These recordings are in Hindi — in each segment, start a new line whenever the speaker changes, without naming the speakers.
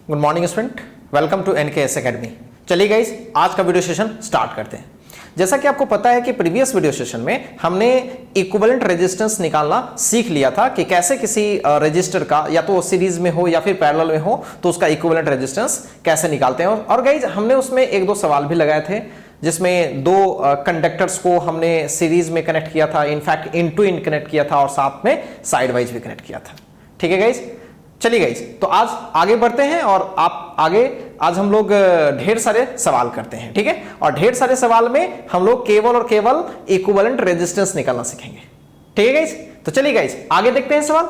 Good morning student, welcome to NKS Academy. चलिए गाइस, आज का वीडियो सेशन स्टार्ट करते हैं। जैसा कि आपको पता है कि प्रीवियस वीडियो सेशन में हमने इक्विवेलेंट रेजिस्टेंस निकालना सीख लिया था कि कैसे किसी रजिस्टर का या तो सीरीज में हो या फिर पैरेलल में हो तो उसका इक्विवेलेंट रेजिस्टेंस कैसे निकालते हैं। और गाइस, हमने उसमें एक दो सवाल भी लगाए थे जिसमें दो कंडक्टर्स को हमने सीरीज में कनेक्ट किया था, in fact in to in connect किया था और साथ में साइड वाइज भी कनेक्ट किया था। ठीक है गाइस, चलिए गाइस, तो आज आगे बढ़ते हैं और आप आगे आज हम लोग ढेर सारे सवाल करते हैं। ठीक है, और ढेर सारे सवाल में हम लोग केवल और केवल इक्विवेलेंट रेजिस्टेंस निकालना सीखेंगे। ठीक है गाइस, तो चलिए गाइस आगे देखते हैं सवाल।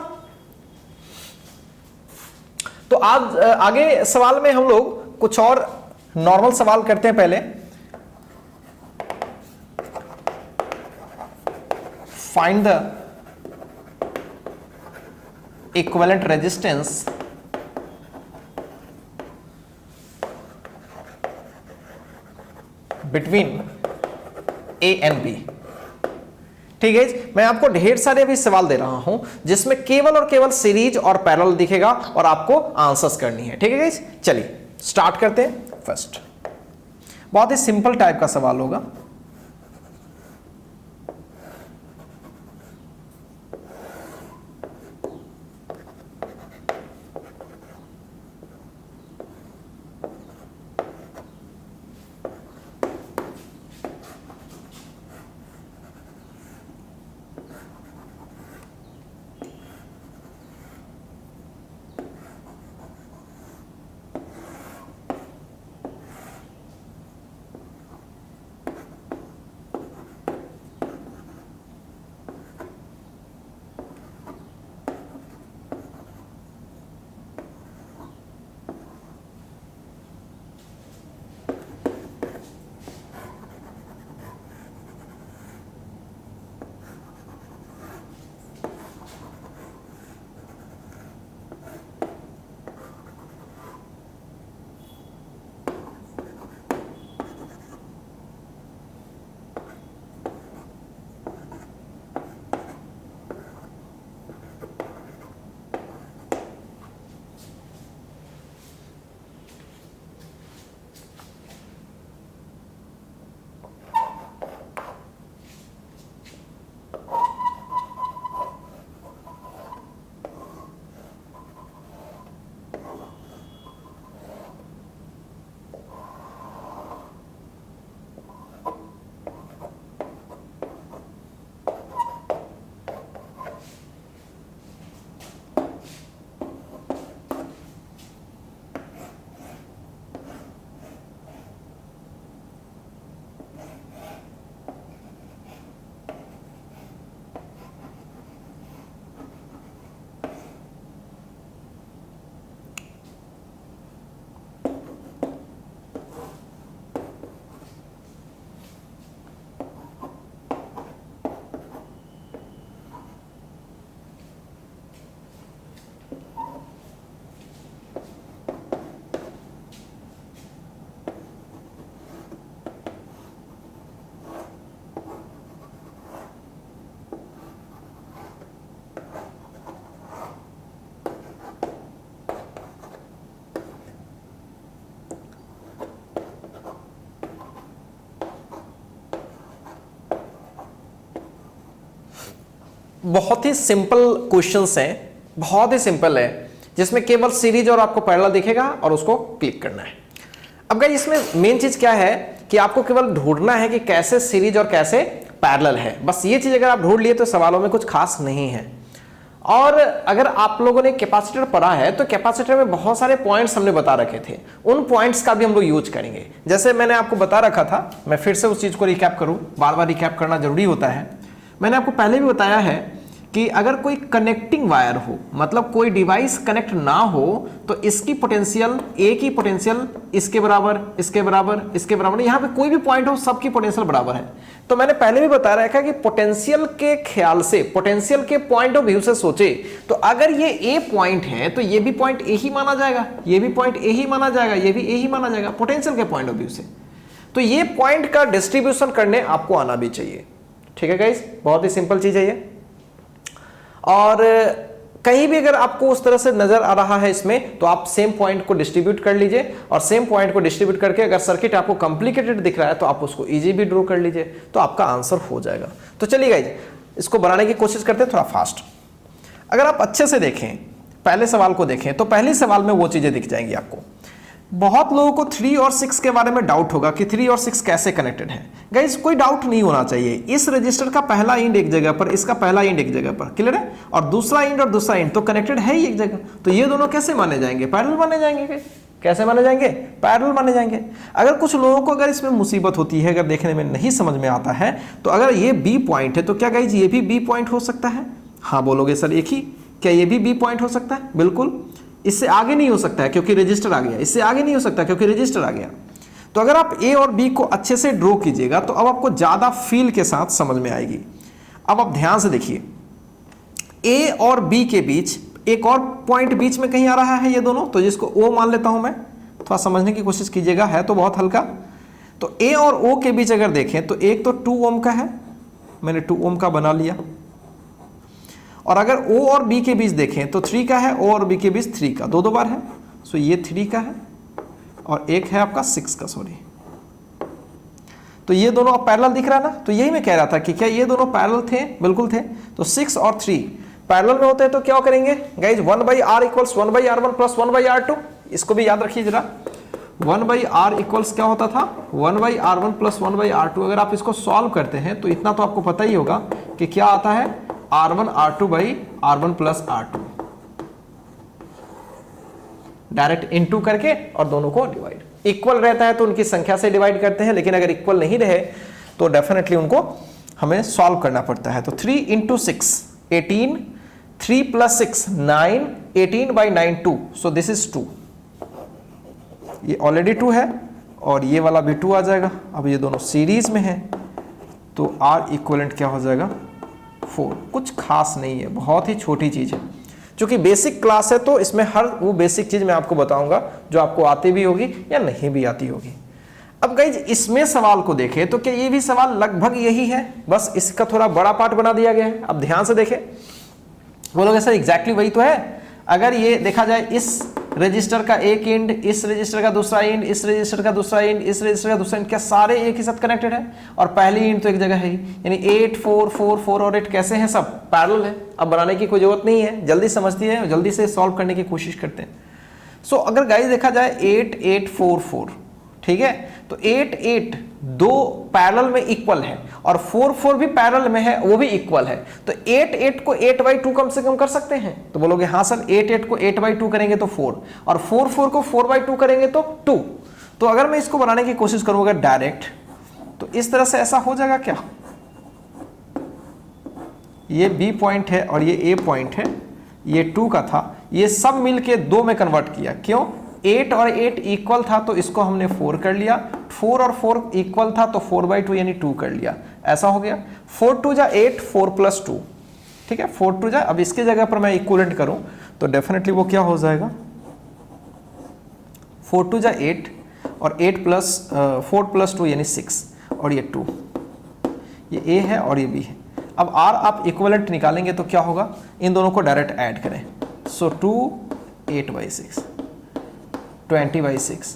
तो आज आगे सवाल में हम लोग कुछ और नॉर्मल सवाल करते हैं। पहले find the equivalent resistance between A and B। ठीक है, मैं आपको ढेर सारे अभी सवाल दे रहा हूं जिसमें केवल और केवल सीरीज और पैरेलल दिखेगा और आपको आंसर्स करनी है। ठीक है गाइस, चलिए स्टार्ट करते हैं। फर्स्ट बहुत ही सिंपल टाइप का सवाल होगा। बहुत ही सिंपल क्वेश्चंस हैं, बहुत ही सिंपल है, जिसमें केवल सीरीज और आपको पैरेलल दिखेगा और उसको क्लिक करना है। अब गाइस, इसमें मेन चीज क्या है कि आपको केवल ढूंढना है कि कैसे सीरीज और कैसे पैरेलल है। बस ये चीज अगर आप ढूंढ लिए तो सवालों में कुछ खास नहीं है। और अगर आप लोगों ने कैपेसिटर पढ़ा है तो कैपेसिटर में बहुत सारे पॉइंट्स हमने बता रखे थे, उन पॉइंट्स का भी हम लोग यूज करेंगे। जैसे मैंने आपको बता रखा था, मैं फिर से उस चीज को रिकैप करूं, बार बार रिकैप करना जरूरी होता है। मैंने आपको पहले भी बताया है कि अगर कोई कनेक्टिंग वायर हो, मतलब कोई डिवाइस कनेक्ट ना हो, तो इसकी पोटेंशियल, ए की पोटेंशियल इसके बराबर, इसके बराबर, इसके बराबर, यहां पे कोई भी पॉइंट हो सबकी पोटेंशियल बराबर है। तो मैंने पहले भी बता रखा कि पोटेंशियल के ख्याल से, पोटेंशियल के पॉइंट ऑफ व्यू से सोचे तो अगर ये ए पॉइंट है तो ये भी पॉइंट ए ही माना जाएगा, ये भी पॉइंट ए ही माना जाएगा, ये भी ए ही माना जाएगा पोटेंशियल के पॉइंट ऑफ व्यू से। तो ये पॉइंट का डिस्ट्रीब्यूशन करने आपको आना भी चाहिए। ठीक है गाइस, बहुत ही सिंपल चीज है ये। और कहीं भी अगर आपको उस तरह से नजर आ रहा है इसमें, तो आप सेम पॉइंट को डिस्ट्रीब्यूट कर लीजिए, और सेम पॉइंट को डिस्ट्रीब्यूट करके अगर सर्किट आपको कॉम्प्लिकेटेड दिख रहा है तो आप उसको इजी भी ड्रॉ कर लीजिए, तो आपका आंसर हो जाएगा। तो चलिए गाइज इसको बनाने की कोशिश करते हैं थोड़ा फास्ट। अगर आप अच्छे से देखें, पहले सवाल को देखें, तो पहले सवाल में वो चीजें दिख जाएंगी आपको। बहुत लोगों को 3 और 6 के बारे में डाउट होगा कि 3 और 6 कैसे कनेक्टेड है। गाइस कोई डाउट नहीं होना चाहिए। इस रजिस्टर का पहला इंड एक जगह पर, इसका पहला इंड एक जगह पर, क्लियर है, और दूसरा इंड तो कनेक्टेड है ही एक जगह। तो ये दोनों कैसे माने जाएंगे? पैरेलल माने जाएंगे। कैसे माने जाएंगे? पैरेलल माने जाएंगे। अगर कुछ लोगों को अगर इसमें मुसीबत होती है, अगर देखने में नहीं समझ में आता है, तो अगर ये बी पॉइंट है तो क्या गाइस ये भी बी पॉइंट हो सकता है? हाँ बोलोगे सर एक ही, क्या ये भी बी पॉइंट हो सकता है? बिल्कुल। इससे आगे नहीं हो सकता है क्योंकि रजिस्टर आ गया, इससे आगे नहीं हो सकता क्योंकि रजिस्टर आ गया। तो अगर आप ए और बी को अच्छे से ड्रॉ कीजिएगा तो अब आपको ज्यादा फील के साथ समझ में आएगी। अब आप ध्यान से देखिए, ए और बी के बीच एक और पॉइंट बीच में कहीं आ रहा है, ये दोनों, तो जिसको ओ मान लेता हूं मैं, थोड़ा समझने की कोशिश कीजिएगा, है तो बहुत हल्का। तो ए और ओ के बीच अगर देखें तो एक तो 2 ओम का है, मैंने 2 ओम का बना लिया, और अगर O और B के बीच देखें तो 3 का है, O और B के बीच 3 का, दो बार है, सो ये 3 का है और एक है आपका 6 का, सॉरी। तो ये दोनों अब पैरेलल दिख रहा है ना, तो यही मैं कह रहा था कि क्या ये दोनों पैरेलल थे? बिल्कुल थे। तो 6 और 3 पैरेलल में होते हैं तो क्या करेंगे guys? 1/r equals 1/r1 plus 1/r2। इसको भी याद रखिए जरा, 1/r इक्वल्स क्या होता था? 1/r1 plus 1/r2। अगर आप इसको सॉल्व करते हैं तो इतना तो आपको पता ही होगा कि क्या आता है, r1 r2 by r1 plus r2, direct into करके और दोनों को डिवाइड। इक्वल रहता है तो उनकी संख्या से डिवाइड करते हैं, लेकिन अगर इक्वल नहीं रहे तो डेफिनेटली उनको हमें सॉल्व करना पड़ता है। तो 3 into 6 18, 3 plus 6 9, 18/9 2, so this is 2। ये ऑलरेडी 2 है और ये वाला भी 2 आ जाएगा। अब ये दोनों सीरीज में है तो R इक्वलेंट क्या हो जाएगा? 4। कुछ खास नहीं है, बहुत ही छोटी चीज है। क्योंकि बेसिक क्लास है तो इसमें हर वो बेसिक चीज मैं आपको बताऊंगा जो आपको आती भी होगी या नहीं भी आती होगी। अब गाइज इसमें सवाल को देखें तो क्या ये भी सवाल लगभग यही है, बस इसका थोड़ा बड़ा पार्ट बना दिया गया है। अब ध्यान से देखें, बोलोगे सर एग्जैक्टली वही तो है। अगर ये देखा जाए, इस रजिस्टर का एक इंड, इस रजिस्टर का दूसरा इंड, इस रजिस्टर का दूसरा इंड, इस रजिस्टर का दूसरा इंड, क्या सारे एक ही साथ कनेक्टेड है? और पहली इंड तो एक जगह है ही, यानी 8 4 4 4 और 8 कैसे हैं? सब पैरेलल है। अब बनाने की कोई जरूरत नहीं है, जल्दी समझती है, जल्दी से सॉल्व करने की कोशिश करते हैं। सो अगर गाइस देखा जाए 8 8 4 4, ठीक है, तो 8 8 दो पैरेलल में इक्वल है और 4 4 भी पैरेलल में है, वो भी इक्वल है। तो 8 8 को 8/2 कम से कम कर सकते हैं। तो बोलोगे हाँ सर, 8 8 को 8/2 करेंगे तो 4, और 4 4 को 4/2 करेंगे तो 2। तो अगर मैं इसको बनाने की कोशिश करूंगा डायरेक्ट, तो इस तरह से ऐसा हो जाएगा क्या? ये B पॉइंट है और ये A पॉइंट है, ये 2 का था, ये सब मिलके 2 में कन्वर्ट किया। क्यों? 8 और 8 इक्वल था तो इसको हमने 4 कर लिया, 4 और 4 इक्वल था तो 4/2 यानी 2 कर लिया। ऐसा हो गया। 4 2 जा 8, 4 प्लस 2, ठीक है, 4 2 जा। अब इसके जगह पर मैं इक्वलेंट करूं तो डेफिनेटली वो क्या हो जाएगा? 4 2 जा 8 और 8 प्लस 4 प्लस 2 यानी 6, और ये 2, ये A है और ये B है। अब R आप इक्वलेंट निकालेंगे तो क्या होगा? इन दोनों को डायरेक्ट ऐड करें। सो 2 8/6, 20/6,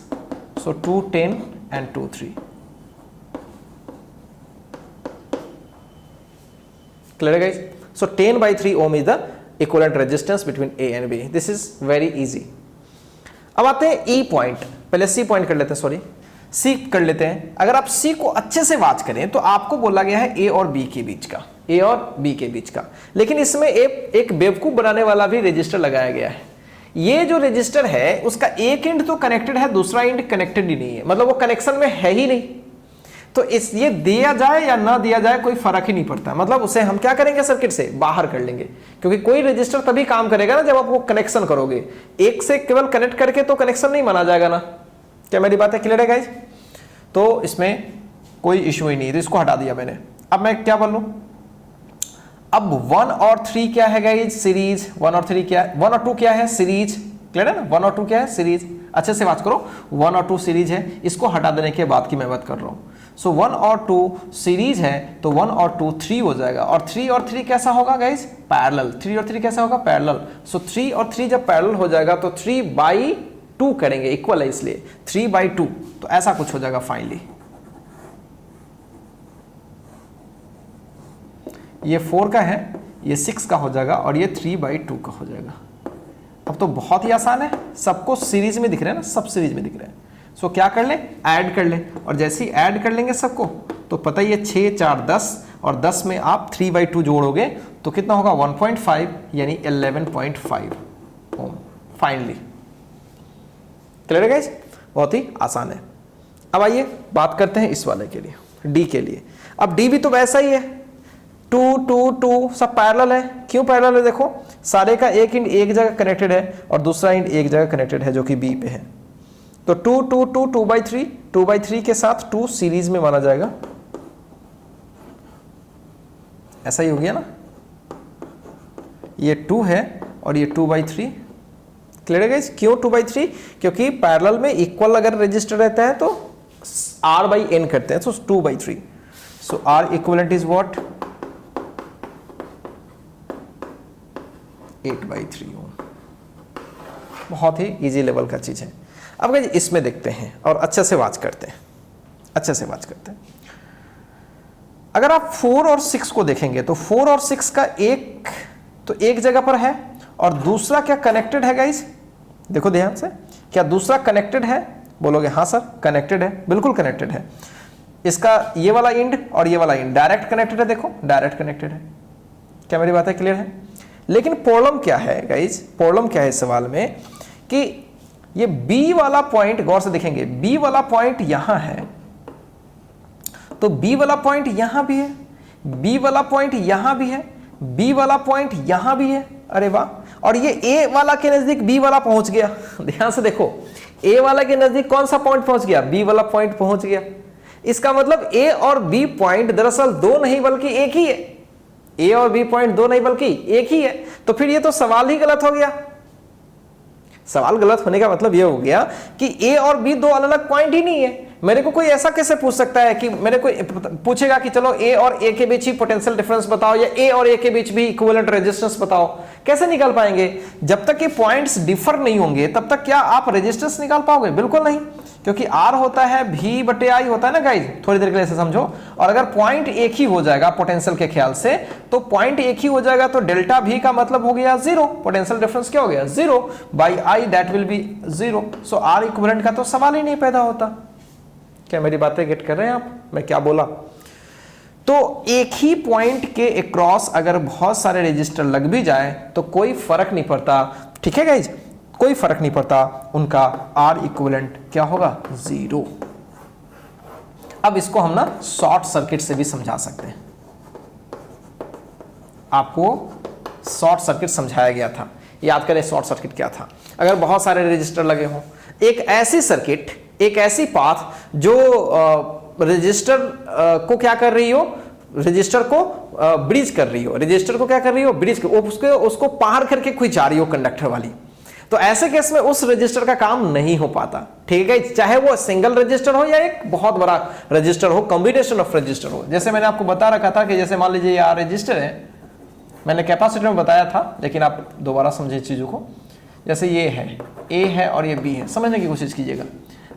so 2 10 and 2 3. Clear guys? So 10/3 ohm is the equivalent resistance between A and B. This is very easy. अब आते हैं E पॉइंट, पहले C पॉइंट कर लेते हैं, सॉरी C कर लेते हैं। अगर आप C को अच्छे से वाच करें तो आपको बोला गया है A और B के बीच का, A और B के बीच का, लेकिन इसमें एक बेवकूफ बनाने वाला भी रजिस्टर लगाया गया है। ये जो रजिस्टर है उसका एक इंड तो कनेक्टेड है, दूसरा इंड कनेक्टेड ही नहीं है, मतलब वो कनेक्शन में है ही नहीं। तो इस ये दिया जाए या ना दिया जाए कोई फर्क ही नहीं पड़ता, मतलब उसे हम क्या करेंगे? सर्किट से बाहर कर लेंगे, क्योंकि कोई रजिस्टर तभी काम करेगा ना जब आप वो कनेक्शन करोगे। एक से केवल कनेक्ट करके तो कनेक्शन नहीं माना जाएगा ना। क्या मेरी बात है क्लियर है गाइस? तो इसमें कोई इश्यू ही नहीं, तो इसको हटा दिया मैंने। अब मैं क्या बोलूं? अब 1 और 3 क्या है गाइज? सीरीज। 1 और 3 क्या है? 1 और 2 क्या है? सीरीज। क्लियर है ना? 1 और 2 क्या है? सीरीज। अच्छे से बात करो, 1 और 2 सीरीज है। इसको हटा देने के बाद की मैं बात कर रहा हूं। सो 1 और 2 सीरीज है तो 1 और 2 3 हो जाएगा, और 3 और 3 कैसा होगा गाइज, पैरेलल। 3 और 3 कैसा होगा, पैरेलल। सो 3 और 3 जब पैरेलल हो जाएगा तो 3/2 करेंगे, इक्वल है इसलिए 3/2, तो ऐसा कुछ हो जाएगा फाइनली। ये 4 का है, ये 6 का हो जाएगा, और ये 3/2 का हो जाएगा। अब तो बहुत ही आसान है, सबको सीरीज में दिख रहा है ना, सब सीरीज में दिख रहा है। सो क्या कर ले, ऐड कर ले, और जैसे ही ऐड कर लेंगे सबको तो पता ही है 6 4 10, और 10 में आप 3/2 जोड़ोगे तो कितना होगा 1.5 यानी 11.5 ओम फाइनली। क्लियर है गाइस, बहुत ही आसान है। अब आइए बात करते हैं इस वाले के लिए, डी के लिए। अब डी भी तो वैसा ही है, 2 2 2 सब पैरेलल है। क्यों पैरेलल है, देखो सारे का एक इंड एक जगह कनेक्टेड है और दूसरा इंड एक जगह कनेक्टेड है जो कि बी पे है। तो 2 2 2 2/3, 2/3 के साथ 2 सीरीज में माना जाएगा, ऐसा ही हो गया ना। ये 2 है और ये 2/3। क्लियर है गाइस, क्यों 2/3, क्योंकि पैरेलल में इक्वल अगर रजिस्टर रहता है तो r/n करते हैं, तो 2/3। सो r इक्विवेलेंट इज व्हाट, 8/3 ओम। बहुत ही इजी लेवल का चीज है। अब गाइस इसमें देखते हैं और अच्छे से वाच करते हैं, अच्छे से वाच करते हैं। अगर आप 4 और 6 को देखेंगे तो 4 और 6 का एक तो एक जगह पर है और दूसरा क्या कनेक्टेड है गाइस, देखो ध्यान से, क्या दूसरा कनेक्टेड है, बोलोगे हाँ सर कनेक्टेड है, बिल्कुल कनेक्टेड है। इसका ये वाला इंड और ये वाला इंड डायरेक्ट कनेक्टेड है, देखो डायरेक्ट कनेक्टेड है। क्या मेरी बात है क्लियर है? लेकिन प्रॉब्लम क्या है गाइस, प्रॉब्लम क्या है इस सवाल में कि ये बी वाला पॉइंट, गौर से देखेंगे, बी वाला पॉइंट यहां है, तो बी वाला पॉइंट यहां भी है, बी वाला पॉइंट यहां भी है, बी वाला पॉइंट यहां भी है, अरे वाह। और ये ए वाला के नजदीक बी वाला पहुंच गया, ध्यान से देखो, ए वाला के नजदीक कौन सा पॉइंट पहुंच गया, बी वाला पॉइंट पहुंच गया। इसका मतलब ए और बी पॉइंट दरअसल दो नहीं बल्कि एक ही है, ए और बी पॉइंट दो नहीं बल्कि एक ही है। तो फिर ये तो सवाल ही गलत हो गया। सवाल गलत होने का मतलब ये हो गया कि ए और बी दो अलग अलग पॉइंट ही नहीं है। मेरे को कोई ऐसा कैसे पूछ सकता है कि मेरे को पूछेगा कि चलो ए और ए के बीच ही पोटेंशियल डिफरेंस बताओ, या ए और ए के बीच भी इक्विवेलेंट रेजिस्टेंस बताओ, कैसे निकाल पाएंगे? जब तक ये पॉइंट्स डिफर नहीं होंगे तब तक क्या आप रेजिस्टेंस निकाल पाओगे? बिल्कुल नहीं, क्योंकि आर होता है V/I होता है ना गाइज, थोड़ी देर के लिए ऐसे समझो। और अगर पॉइंट एक ही हो जाएगा पोटेंशियल के ख्याल से, तो पॉइंट एक ही हो जाएगा तो डेल्टा V का मतलब हो गया 0, पोटेंशियल डिफरेंस क्या हो गया 0/I, that will be 0। So r equivalent का तो सवाल ही नहीं पैदा होता। क्या मेरी बातें गेट कर रहे हैं आप, मैं क्या बोला? तो एक ही पॉइंट के अक्रॉस अगर बहुत सारे रजिस्टर लग भी जाए तो कोई फर्क नहीं पड़ता, ठीक है गाइज, कोई फर्क नहीं पड़ता, उनका आर इक्विवेलेंट क्या होगा 0। अब इसको हम ना शॉर्ट सर्किट से भी समझा सकते हैं। आपको शॉर्ट सर्किट समझाया गया था, याद करें शॉर्ट सर्किट क्या था। अगर बहुत सारे रजिस्टर लगे हों, एक ऐसी सर्किट, एक ऐसी पाथ जो रजिस्टर को क्या कर रही हो, रजिस्टर को ब्रिज कर रही हो, रजिस्टर को क्या कर रही हो, ब्रिज, उसको पार करके कोई जा रही हो कंडक्टर वाली, तो ऐसे केस में उस रजिस्टर का काम नहीं हो पाता, ठीक है, चाहे वो सिंगल रजिस्टर हो या एक बहुत बड़ा रजिस्टर हो, कॉम्बिनेशन ऑफ रजिस्टर हो। जैसे मैंने आपको बता रखा था कि जैसे मान लीजिए ये रजिस्टर है, मैंने कैपेसिटर में बताया था, लेकिन आप दोबारा समझे चीजों को। जैसे ये है, ए है और ये बी है, समझने की कोशिश कीजिएगा।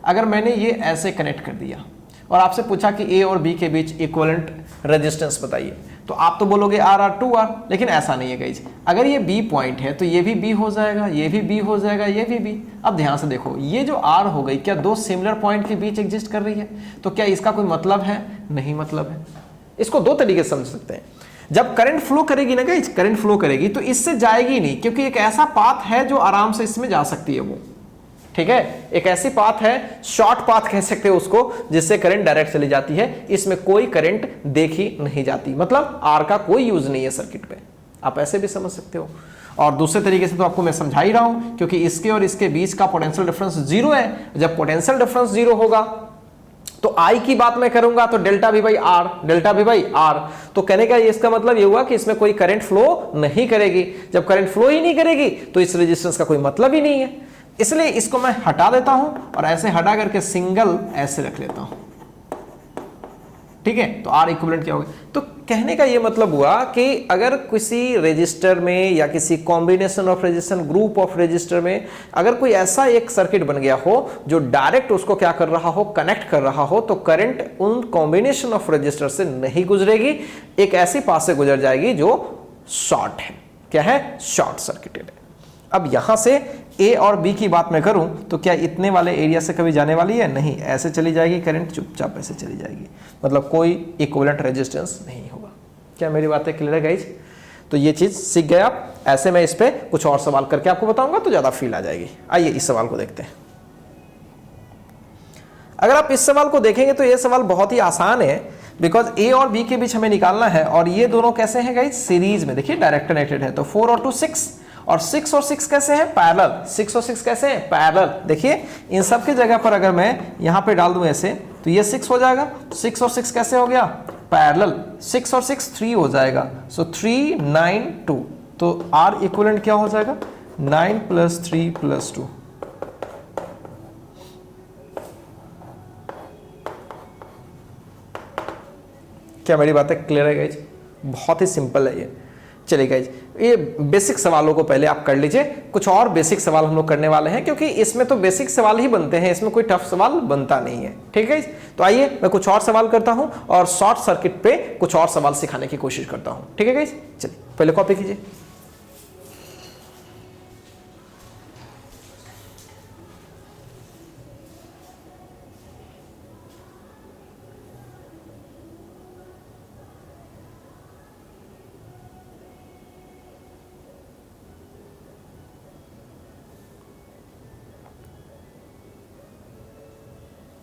अगर मैंने ये ऐसे कनेक्ट कर दिया और आपसे पूछा कि ए और बी के बीच इक्विवेलेंट रेजिस्टेंस बताइए, तो आप तो बोलोगे आर आर 2R, लेकिन ऐसा नहीं है गाइज। अगर ये बी पॉइंट है तो ये भी बी हो जाएगा, ये भी बी हो जाएगा, ये भी बी। अब ध्यान से देखो, ये जो आर हो गई, क्या दो सिमिलर पॉइंट के बीच एग्जिस्ट कर रही है? तो क्या इसका कोई मतलब है? नहीं मतलब है। इसको दो तरीके से समझ सकते हैं। जब करंट फ्लो करेगी ना गाइज, करंट फ्लो करेगी तो इससे जाएगी नहीं, क्योंकि एक ऐसा पाथ है जो आराम से इसमें जा सकती है वो, ठीक है, एक ऐसी पाथ है, शॉर्ट पाथ कह सकते हो उसको, जिससे करंट डायरेक्ट चली जाती है, इसमें कोई करंट देखी नहीं जाती, मतलब आर का कोई यूज नहीं है सर्किट पे। आप ऐसे भी समझ सकते हो। और दूसरे तरीके से तो आपको मैं समझा ही रहा हूं, क्योंकि इसके और इसके बीच का पोटेंशियल डिफरेंस 0 है। जब पोटेंशियल डिफरेंस 0 होगा तो आई की बात मैं करूंगा तो डेल्टा V/R, डेल्टा V/R, तो कहने का इसका मतलब ये हुआ कि इसमें कोई करंट फ्लो नहीं करेगी। जब करंट फ्लो ही नहीं करेगी तो इस रेजिस्टेंस का कोई मतलब ही नहीं है। इसलिए इसको मैं हटा देता हूं और ऐसे हटा करके सिंगल ऐसे रख लेता हूं। ठीक है। तो आर इक्विवेलेंट क्या होगा, तो कहने का ये मतलब हुआ कि अगर किसी रजिस्टर में या किसी combination of register, group of register में अगर कोई ऐसा एक सर्किट बन गया हो जो डायरेक्ट उसको क्या कर रहा हो, कनेक्ट कर रहा हो, तो करंट उन कॉम्बिनेशन ऑफ रजिस्टर से नहीं गुजरेगी, एक ऐसी पास से गुजर जाएगी जो शॉर्ट है। क्या है, शॉर्ट सर्किटेड है। अब यहां से ए और बी की बात मैं करूं तो क्या इतने वाले एरिया से कभी जाने वाली है, नहीं, ऐसे चली जाएगी करंट, चुपचाप ऐसे चली जाएगी, मतलब कोई इक्विवेलेंट रेजिस्टेंस नहीं होगा। क्या मेरी बातें क्लियर है गाइज? तो ये चीज सीख गए आप। ऐसे मैं इस पे कुछ और सवाल करके आपको बताऊंगा तो ज्यादा फील आ जाएगी। आइए इस सवाल को देखते हैं। अगर आप इस सवाल को देखेंगे तो ये सवाल बहुत ही आसान है, बिकॉज ए और बी के बीच हमें निकालना है और ये दोनों कैसे हैं गाइज, सीरीज में। देखिए डायरेक्ट कनेक्टेड है, तो 4 और 2 6, और 6 और 6 कैसे हैं, पैरेलल। 6 और 6 कैसे हैं, पैरेलल। देखिए इन सब की जगह पर अगर मैं यहां पे डाल दूं ऐसे, तो ये 6 हो जाएगा। 6 और 6 कैसे हो गया, पैरेलल। 6 और 6 3 हो जाएगा, सो 3 9 2, तो आर इक्विवेलेंट क्या हो जाएगा, 9 + 3 + 2। क्या मेरी बातें क्लियर है गाइज? बहुत ही सिंपल है ये। चलिए गाइज, ये बेसिक सवालों को पहले आप कर लीजिए, कुछ और बेसिक सवाल हम लोग करने वाले हैं, क्योंकि इसमें तो बेसिक सवाल ही बनते हैं, इसमें कोई टफ सवाल बनता नहीं है। ठीक है, तो आइए मैं कुछ और सवाल करता हूं और शॉर्ट सर्किट पे कुछ और सवाल सिखाने की कोशिश करता हूं। ठीक है गाइज, चलिए पहले कॉपी कीजिए।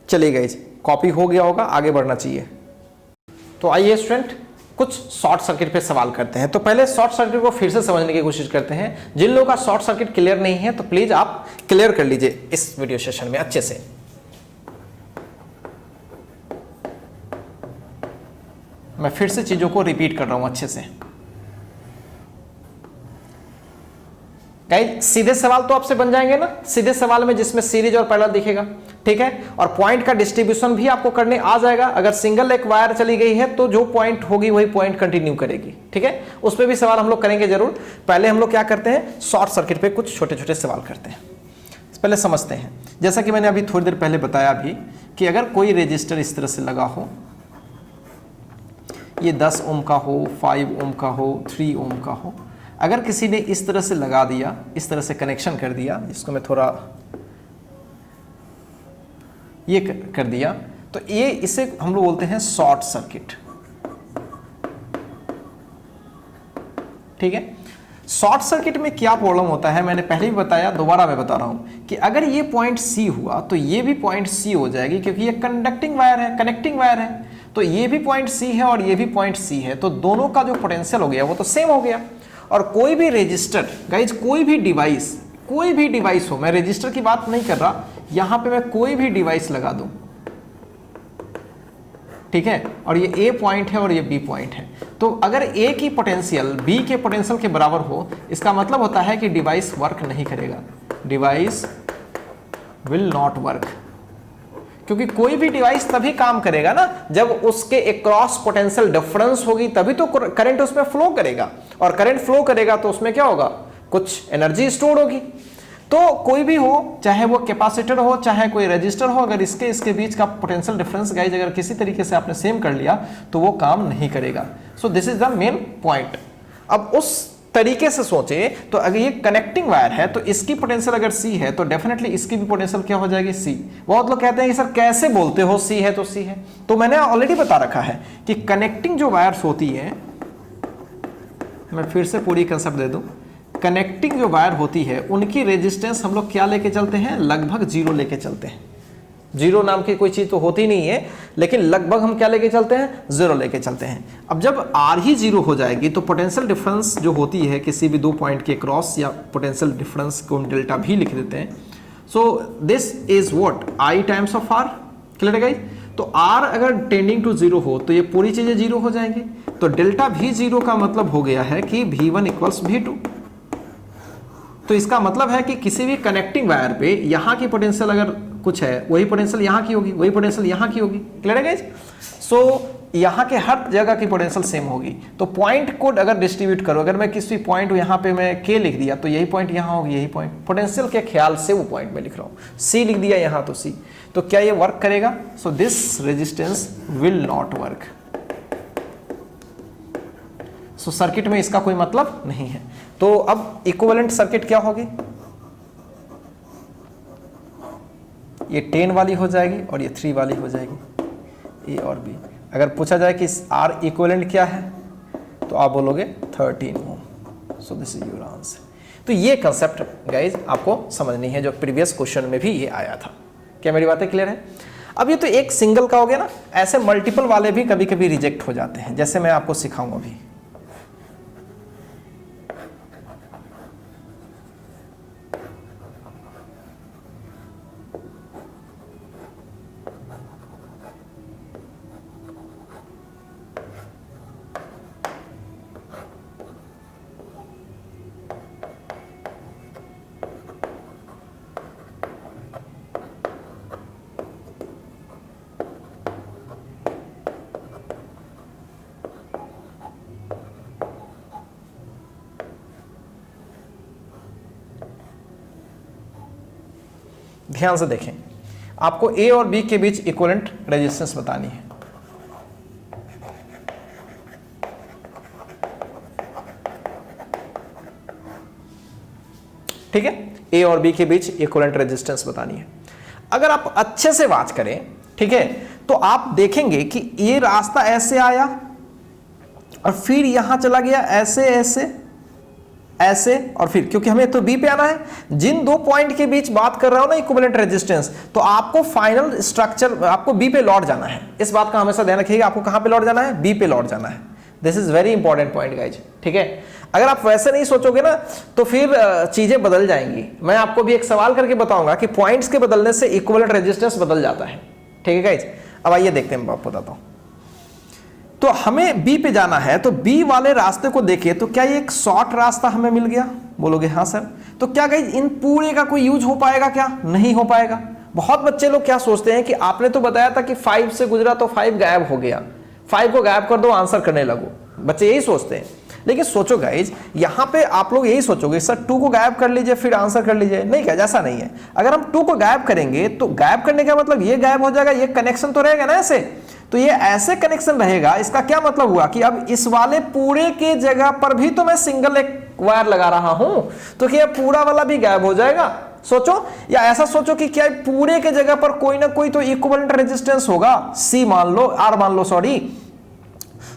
चलिए गाइज, कॉपी हो गया होगा, आगे बढ़ना चाहिए। तो आइए स्टूडेंट कुछ शॉर्ट सर्किट पे सवाल करते हैं। तो पहले शॉर्ट सर्किट को फिर से समझने की कोशिश करते हैं। जिन लोगों का शॉर्ट सर्किट क्लियर नहीं है तो प्लीज आप क्लियर कर लीजिए इस वीडियो सेशन में अच्छे से। मैं फिर से चीजों को रिपीट कर रहा हूं अच्छे से। गाइस सीधे सवाल तो आपसे बन जाएंगे ना, सीधे सवाल में जिसमें सीरीज और पैरेलल दिखेगा। ठीक है, और पॉइंट का डिस्ट्रीब्यूशन भी आपको करने आ जाएगा। अगर सिंगल एक वायर चली गई है तो जो पॉइंट होगी वही पॉइंट कंटिन्यू करेगी। ठीक है, उस पर भी सवाल हम लोग करेंगे जरूर। पहले हम लोग क्या करते हैं, शॉर्ट सर्किट पे कुछ छोटे छोटे सवाल करते हैं। पहले समझते हैं, जैसा कि मैंने अभी थोड़ी देर पहले बताया भी कि अगर कोई रजिस्टर इस तरह से लगा हो, ये 10 ओम का हो, 5 ओम का हो, 3 ओम का हो, अगर किसी ने इस तरह से लगा दिया, इस तरह से कनेक्शन कर दिया, इसको मैं थोड़ा ये कर दिया, तो ये इसे हम लोग बोलते हैं शॉर्ट सर्किट। ठीक है, शॉर्ट सर्किट में क्या प्रॉब्लम होता है मैंने पहले भी बताया, दोबारा मैं बता रहा हूं कि अगर ये पॉइंट सी हुआ तो ये भी पॉइंट सी हो जाएगी, क्योंकि ये कंडक्टिंग वायर है, कनेक्टिंग वायर है। तो ये भी पॉइंट सी है और ये भी पॉइंट सी है, तो दोनों का जो पोटेंशियल हो गया वो तो सेम हो गया। और कोई भी रजिस्टर गाइज, कोई भी डिवाइस हो, मैं रजिस्टर की बात नहीं कर रहा, यहां पे मैं कोई भी डिवाइस लगा दूं, ठीक है, और ये ए पॉइंट है और ये बी पॉइंट है, तो अगर ए की पोटेंशियल बी के पोटेंशियल के बराबर हो, इसका मतलब होता है कि डिवाइस वर्क नहीं करेगा, डिवाइस विल नॉट वर्क। क्योंकि कोई भी डिवाइस तभी काम करेगा ना जब उसके अक्रॉस पोटेंशियल डिफरेंस होगी, तभी तो करंट उसमें फ्लो करेगा, और करंट फ्लो करेगा तो उसमें क्या होगा, कुछ एनर्जी स्टोर होगी। तो कोई भी हो, चाहे वो कैपेसिटर हो, चाहे कोई रजिस्टर हो, अगर इसके बीच का पोटेंशियल डिफरेंस गाइज अगर किसी तरीके से आपने सेम कर लिया तो वो काम नहीं करेगा। सो this is the main point. अब उस तरीके से सोचे तो अगर ये कनेक्टिंग वायर है तो इसकी पोटेंशियल अगर सी है तो डेफिनेटली इसकी भी पोटेंशियल क्या हो जाएगी, सी। बहुत लोग कहते हैं कि सर कैसे बोलते हो सी है तो सी है, तो मैंने ऑलरेडी बता रखा है कि कनेक्टिंग जो वायर्स होती है, मैं फिर से पूरी कंसेप्ट दे दूं, कनेक्टिंग जो वायर होती है उनकी रेजिस्टेंस हम लोग क्या लेके चलते हैं, लगभग जीरो लेके चलते हैं। जीरो नाम की कोई चीज तो होती नहीं है, लेकिन लगभग हम क्या लेके चलते हैं, जीरो लेके चलते हैं। अब जब आर ही जीरो हो जाएगी तो पोटेंशियल डिफरेंस जो होती है किसी भी दो पॉइंट के क्रॉस, या पोटेंशियल डिफरेंस को हम डेल्टा भी लिख देते हैं। So this is what, I times of r. Clear है गाइस? तो आर अगर टेंडिंग टू जीरो हो तो ये पूरी चीजें जीरो हो जाएंगी, तो डेल्टा भी जीरो का मतलब हो गया है कि V1 इक्वल्स V2। तो इसका मतलब है कि किसी भी कनेक्टिंग वायर पे यहां की पोटेंशियल अगर कुछ है, वही पोटेंशियल यहां की होगी, वही पोटेंशियल यहां की होगी। क्लियर है गाइस? सो यहाँ के हर जगह की पोटेंशियल सेम होगी। तो पॉइंट कोड अगर डिस्ट्रीब्यूट करो, अगर मैं किसी पॉइंट यहाँ पे मैं K लिख दिया तो यही पॉइंट यहाँ होगी, यही पॉइंट पोटेंशियल के ख्याल से वो पॉइंट में लिख रहा हूँ। C लिख दिया यहाँ तो C, तो क्या ये वर्क करेगा? So this resistance will not work. So circuit में इसका कोई मतलब नहीं है। तो अब इक्विवेलेंट सर्किट क्या होगी? ये 10 वाली हो जाएगी और ये 3 वाली हो जाएगी, A और B। अगर पूछा जाए कि R इक्विवेलेंट क्या है तो आप बोलोगे 13 ohm. So this is your answer. तो ये कंसेप्ट गाइज आपको समझनी है, जो प्रीवियस क्वेश्चन में भी ये आया था। क्या मेरी बातें क्लियर है? अब ये तो एक सिंगल का हो गया ना, ऐसे मल्टीपल वाले भी कभी कभी रिजेक्ट हो जाते हैं, जैसे मैं आपको सिखाऊंगा अभी। ध्यान से देखें, आपको A और B के बीच इक्विवेलेंट रेजिस्टेंस बतानी है। ठीक है, A और B के बीच इक्विवेलेंट रेजिस्टेंस बतानी है। अगर आप अच्छे से वाच करें, ठीक है, तो आप देखेंगे कि ये रास्ता ऐसे आया और फिर यहां चला गया, ऐसे ऐसे ऐसे, और फिर क्योंकि हमें तो बी पे आना है, जिन दो पॉइंट के बीच बात कर रहा हूं ना इक्विवेलेंट रेजिस्टेंस, तो आपको फाइनल स्ट्रक्चर आपको बी पे लौट जाना है। इस बात का हमेशा ध्यान रखिएगा, आपको कहां पे लौट जाना है? बी पे लौट जाना है। This is very important point guys. ठीक है, अगर आप वैसे नहीं सोचोगे ना तो फिर चीजें बदल जाएंगी। मैं आपको भी एक सवाल करके बताऊंगा कि पॉइंट्स के बदलने से इक्विवेलेंट रेजिस्टेंस बदल जाता है। ठीक है गाइज, अब आइए देखते हैं, मैं आपको बताता हूं। तो हमें बी पे जाना है, तो बी वाले रास्ते को देखिए, तो क्या ये एक शॉर्ट रास्ता हमें मिल गया? बोलोगे हाँ सर। तो क्या गाइस इन पूरे का कोई यूज हो पाएगा? क्या नहीं हो पाएगा। बहुत बच्चे लोग क्या सोचते हैं कि आपने तो बताया था कि 5 से गुजरा तो 5 गायब हो गया, 5 को गायब कर दो, आंसर करने लगो। बच्चे यही सोचते हैं। लेकिन सोचो गाइज, यहां पे आप लोग यही सोचोगे सर 2 को गायब कर लीजिए फिर आंसर कर लीजिए। नहीं, क्या ऐसा नहीं है। अगर हम 2 को गायब करेंगे तो गायब करने का मतलब ये गायब हो जाएगा, ये कनेक्शन तो रहेगा ना ऐसे, तो ये ऐसे कनेक्शन रहेगा। इसका क्या मतलब हुआ कि अब इस वाले पूरे के जगह पर भी तो मैं सिंगल एक वायर लगा रहा हूं, तो क्या पूरा वाला भी गायब हो जाएगा? सोचो, या ऐसा सोचो कि क्या पूरे के जगह पर कोई ना कोई तो इक्विवेलेंट रेजिस्टेंस होगा, सी मान लो, आर मान लो, सॉरी।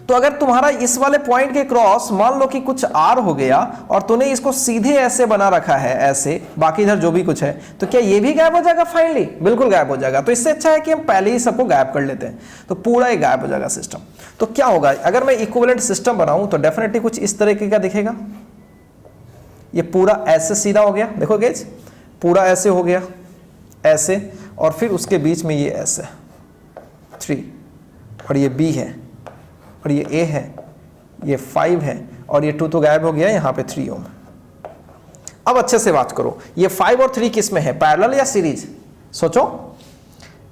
तो अगर तुम्हारा इस वाले पॉइंट के क्रॉस मान लो कि कुछ आर हो गया और तूने इसको सीधे ऐसे बना रखा है, ऐसे, बाकी इधर जो भी कुछ है, तो क्या ये भी गायब हो जाएगा? फाइनली बिल्कुल गायब हो जाएगा। तो इससे अच्छा है कि हम पहले ही सबको गायब कर लेते हैं, तो पूरा ही गायब हो जाएगा सिस्टम। तो क्या होगा अगर मैं इक्विवेलेंट सिस्टम बनाऊं तो डेफिनेटली कुछ इस तरीके का दिखेगा। ये पूरा ऐसे सीधा हो गया, देखो गाइस, पूरा ऐसे हो गया, ऐसे, और फिर उसके बीच में ये ऐसे 3, और ये B है, और ये A है, ये 5 है, और ये 2 तो गायब हो गया, यहाँ पे 3 ओम। अब अच्छे से बात करो, ये 5 और 3 किस में है, पैरेलल या सीरीज? सोचो,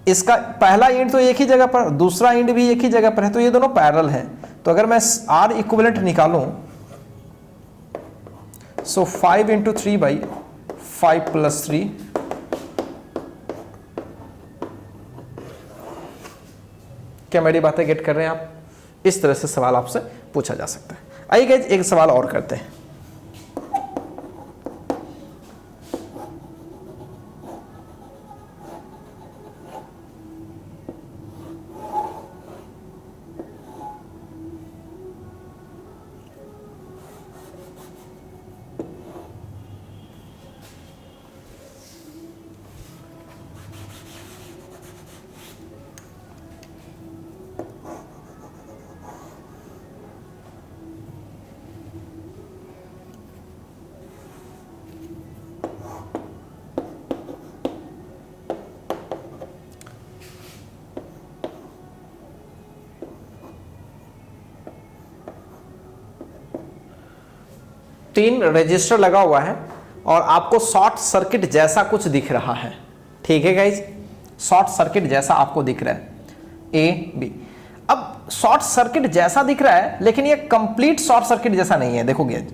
इसका पहला इंड तो एक ही जगह पर, दूसरा इंड भी एक ही जगह पर है, तो ये दोनों पैरेलल है। तो अगर मैं R इक्विवेलेंट निकालूं, सो 5 × 3/5 + 3, क्या मेरी बातें गेट कर रहे हैं आप? इस तरह से सवाल आपसे पूछा जा सकता है। आइए गाइस एक सवाल और करते हैं। तीन रजिस्टर लगा हुआ है और आपको शॉर्ट सर्किट जैसा कुछ दिख रहा है। ठीक है गाइज, शॉर्ट सर्किट जैसा आपको दिख रहा है, A B। अब शॉर्ट सर्किट जैसा दिख रहा है, लेकिन ये कंप्लीट शॉर्ट सर्किट जैसा नहीं है। देखोगे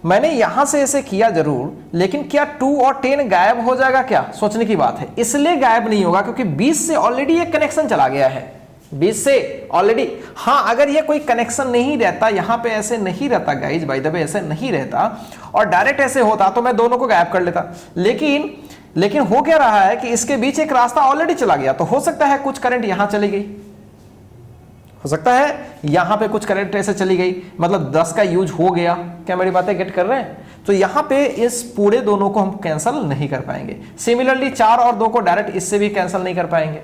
मैंने यहां से ऐसे किया जरूर, लेकिन क्या 2 और 10 गायब हो जाएगा क्या? सोचने की बात है। इसलिए गायब नहीं होगा क्योंकि 20 से ऑलरेडी ये कनेक्शन चला गया है, 20 से ऑलरेडी। हाँ, अगर ये कोई कनेक्शन नहीं रहता, यहां पे ऐसे नहीं रहता गाइज, बाय द वे ऐसे नहीं रहता और डायरेक्ट ऐसे होता तो मैं दोनों को गायब कर लेता। लेकिन हो क्या रहा है कि इसके बीच एक रास्ता ऑलरेडी चला गया, तो हो सकता है कुछ करंट यहां चली गई, हो सकता है यहां पे कुछ करंट ऐसे चली गई, मतलब 10 का यूज हो गया। क्या मेरी बातें गेट कर रहे हैं? तो यहां पे इस पूरे दोनों को हम कैंसिल नहीं कर पाएंगे। सिमिलरली 4 और 2 को डायरेक्ट इससे भी कैंसिल नहीं कर पाएंगे।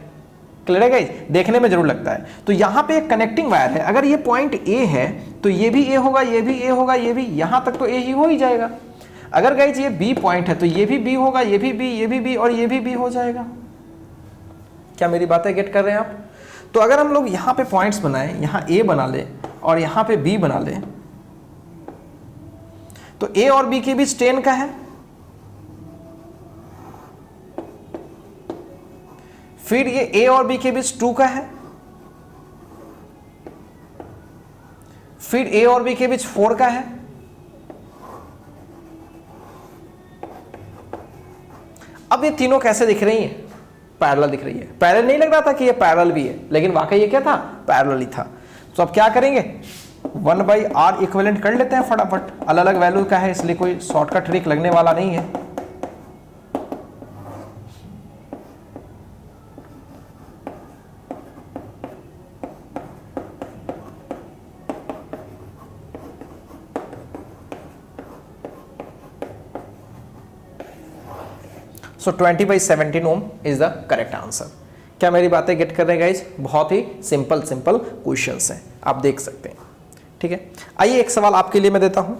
क्लियर है गाइस? देखने में जरूर लगता है। तो यहां पे एक कनेक्टिंग वायर है, अगर ये पॉइंट ए है तो ये भी ए होगा, ये भी ए होगा, ये भी, यहां तक तो ए ही हो ही जाएगा। अगर गाइस ये बी पॉइंट है तो ये भी बी होगा, ये भी बी, ये भी बी और ये भी बी हो जाएगा। क्या मेरी बातें गेट कर रहे हैं आप? तो अगर हम लोग यहां पे पॉइंट्स बनाएं, यहां ए बना ले और यहां पे बी बना ले, तो ए और बी के बीच 10 का है, फिर ये ए और बी के बीच 2 का है, फिर ए और बी के बीच 4 का है, अब ये तीनों कैसे दिख रही हैं? पैरेलल दिख रही है। पैरेलल नहीं लग रहा था कि ये पैरेलल भी है, लेकिन वाकई ये क्या था? पैरेलल ही था। तो अब क्या करेंगे? 1/r इक्विवेलेंट कर लेते हैं फटाफट। अलग अलग वैल्यू का है इसलिए कोई शॉर्टकट ट्रिक लगने वाला नहीं है। सो 20/17 ओम इज द करेक्ट आंसर। क्या मेरी बातें गेट कर रहे हैं गाइज? बहुत ही सिंपल क्वेश्चंस हैं, आप देख सकते हैं। ठीक है, आइए एक सवाल आपके लिए मैं देता हूं।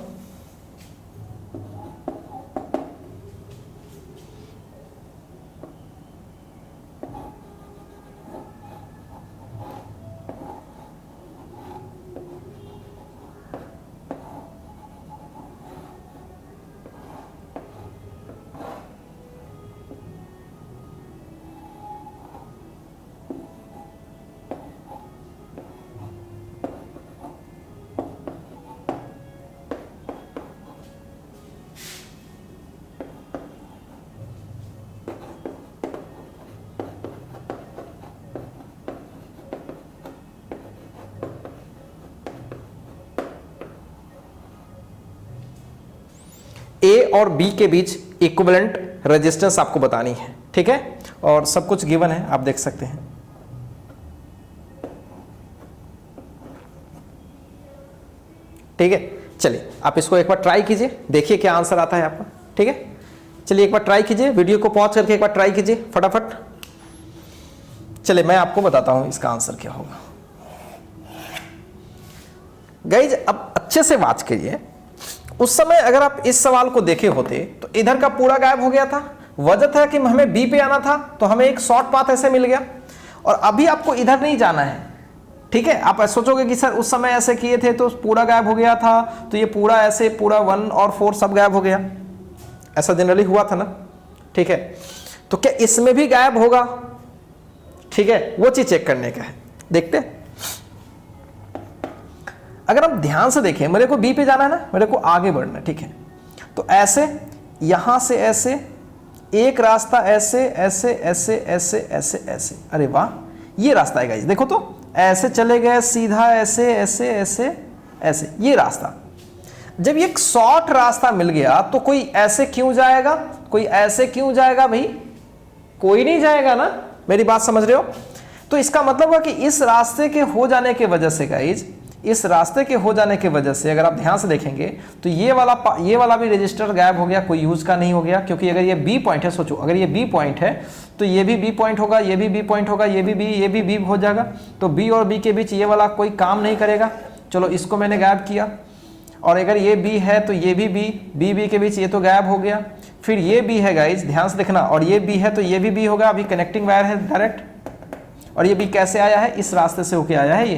ए और बी के बीच इक्विवेलेंट रेजिस्टेंस आपको बतानी है। ठीक है, और सब कुछ गिवन है, आप देख सकते हैं। ठीक है, चलिए आप इसको एक बार ट्राई कीजिए, देखिए क्या आंसर आता है आपका। ठीक है, चलिए एक बार ट्राई कीजिए, वीडियो को पॉज करके एक बार ट्राई कीजिए फटाफट। चलिए मैं आपको बताता हूं इसका आंसर क्या होगा। गाइज अब अच्छे से वाच करिए। उस समय अगर आप इस सवाल को देखे होते तो इधर का पूरा गायब हो गया था। वजह था कि हमें बी पे आना था, तो हमें एक शॉर्ट पाथ ऐसे मिल गया, और अभी आपको इधर नहीं जाना है। ठीक है, आप सोचोगे कि सर उस समय ऐसे किए थे तो पूरा गायब हो गया था, तो ये पूरा ऐसे पूरा 1 और 4 सब गायब हो गया, ऐसा जनरली हुआ था ना। ठीक है, तो क्या इसमें भी गायब होगा? ठीक है, वो चीज चेक करने का है, देखते हैं। अगर हम ध्यान से देखें, मेरे को बी पे जाना है ना, मेरे को आगे बढ़ना है। ठीक है, तो ऐसे यहां से ऐसे एक रास्ता, ऐसे ऐसे ऐसे ऐसे ऐसे ऐसे, अरे वाह ये रास्ता है गाइस, देखो तो ऐसे चले गए सीधा, ऐसे ऐसे ऐसे ऐसे, ये रास्ता। जब ये एक शॉर्ट रास्ता मिल गया तो कोई ऐसे क्यों जाएगा, कोई ऐसे क्यों जाएगा भाई? कोई नहीं जाएगा ना, मेरी बात समझ रहे हो? तो इसका मतलब है कि इस रास्ते के हो जाने की वजह से गाइज, इस रास्ते के हो जाने की वजह से अगर आप ध्यान से देखेंगे तो ये वाला भी रजिस्टर गायब हो गया, कोई यूज का नहीं हो गया। क्योंकि अगर ये बी पॉइंट है, सोचो अगर ये बी पॉइंट है तो ये भी बी पॉइंट होगा, ये भी बी पॉइंट होगा, ये भी बी हो जाएगा। तो बी और बी के बीच ये वाला कोई काम नहीं करेगा। चलो इसको मैंने गायब किया, और अगर ये बी है तो ये भी बी के बीच ये तो गायब हो गया। फिर ये बी है गाइज, ध्यान से देखना, और ये बी है तो ये भी बी होगा, अभी कनेक्टिंग वायर है डायरेक्ट। और ये बी कैसे आया है? इस रास्ते से होके आया है ये,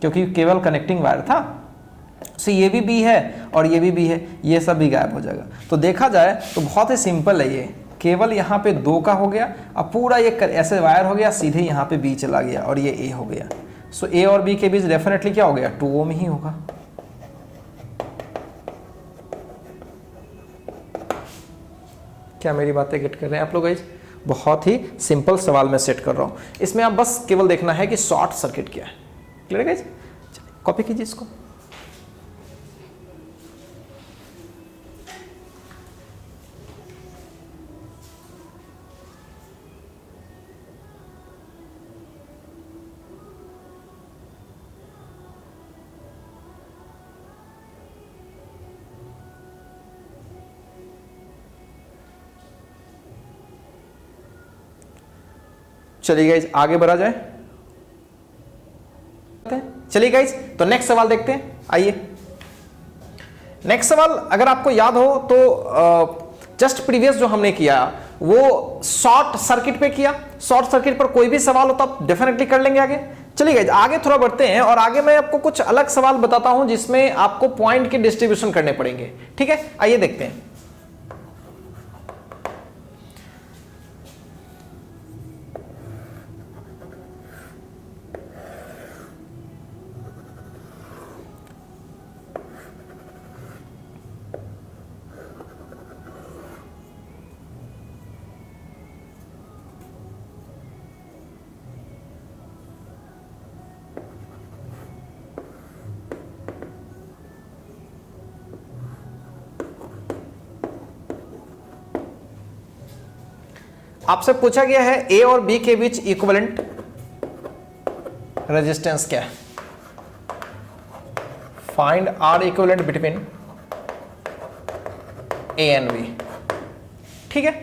क्योंकि केवल कनेक्टिंग वायर था। सो ये भी बी है और ये भी बी है, ये सब भी गायब हो जाएगा। तो देखा जाए तो बहुत ही सिंपल है ये, केवल यहाँ पे 2 का हो गया, अब पूरा ये ऐसे वायर हो गया, सीधे यहाँ पे बी चला गया और ये ए हो गया। सो ए और बी के बीच डेफिनेटली क्या हो गया, 2 ओम ही होगा। क्या मेरी बातें गेट कर रहे हैं आप लोग गाइस? बहुत ही सिंपल सवाल मैं सेट कर रहा हूं, इसमें आप बस केवल देखना है कि शॉर्ट सर्किट क्या है। क्लियर है गाइस? कॉपी कीजिए इसको। चलिए गाइज आगे बढ़ा जाए। चलिए गाइज तो नेक्स्ट सवाल देखते हैं। आइए नेक्स्ट सवाल, अगर आपको याद हो तो जस्ट प्रीवियस जो हमने किया वो शॉर्ट सर्किट पे किया। शॉर्ट सर्किट पर कोई भी सवाल हो तो आप डेफिनेटली कर लेंगे आगे। चलिए गाइज आगे थोड़ा बढ़ते हैं और आगे मैं आपको कुछ अलग सवाल बताता हूं जिसमें आपको पॉइंट के डिस्ट्रीब्यूशन करने पड़ेंगे। ठीक है, आइए देखते हैं। आपसे पूछा गया है ए और बी के बीच इक्विवेलेंट रेजिस्टेंस क्या है। Find r equivalent between A and B. ठीक है,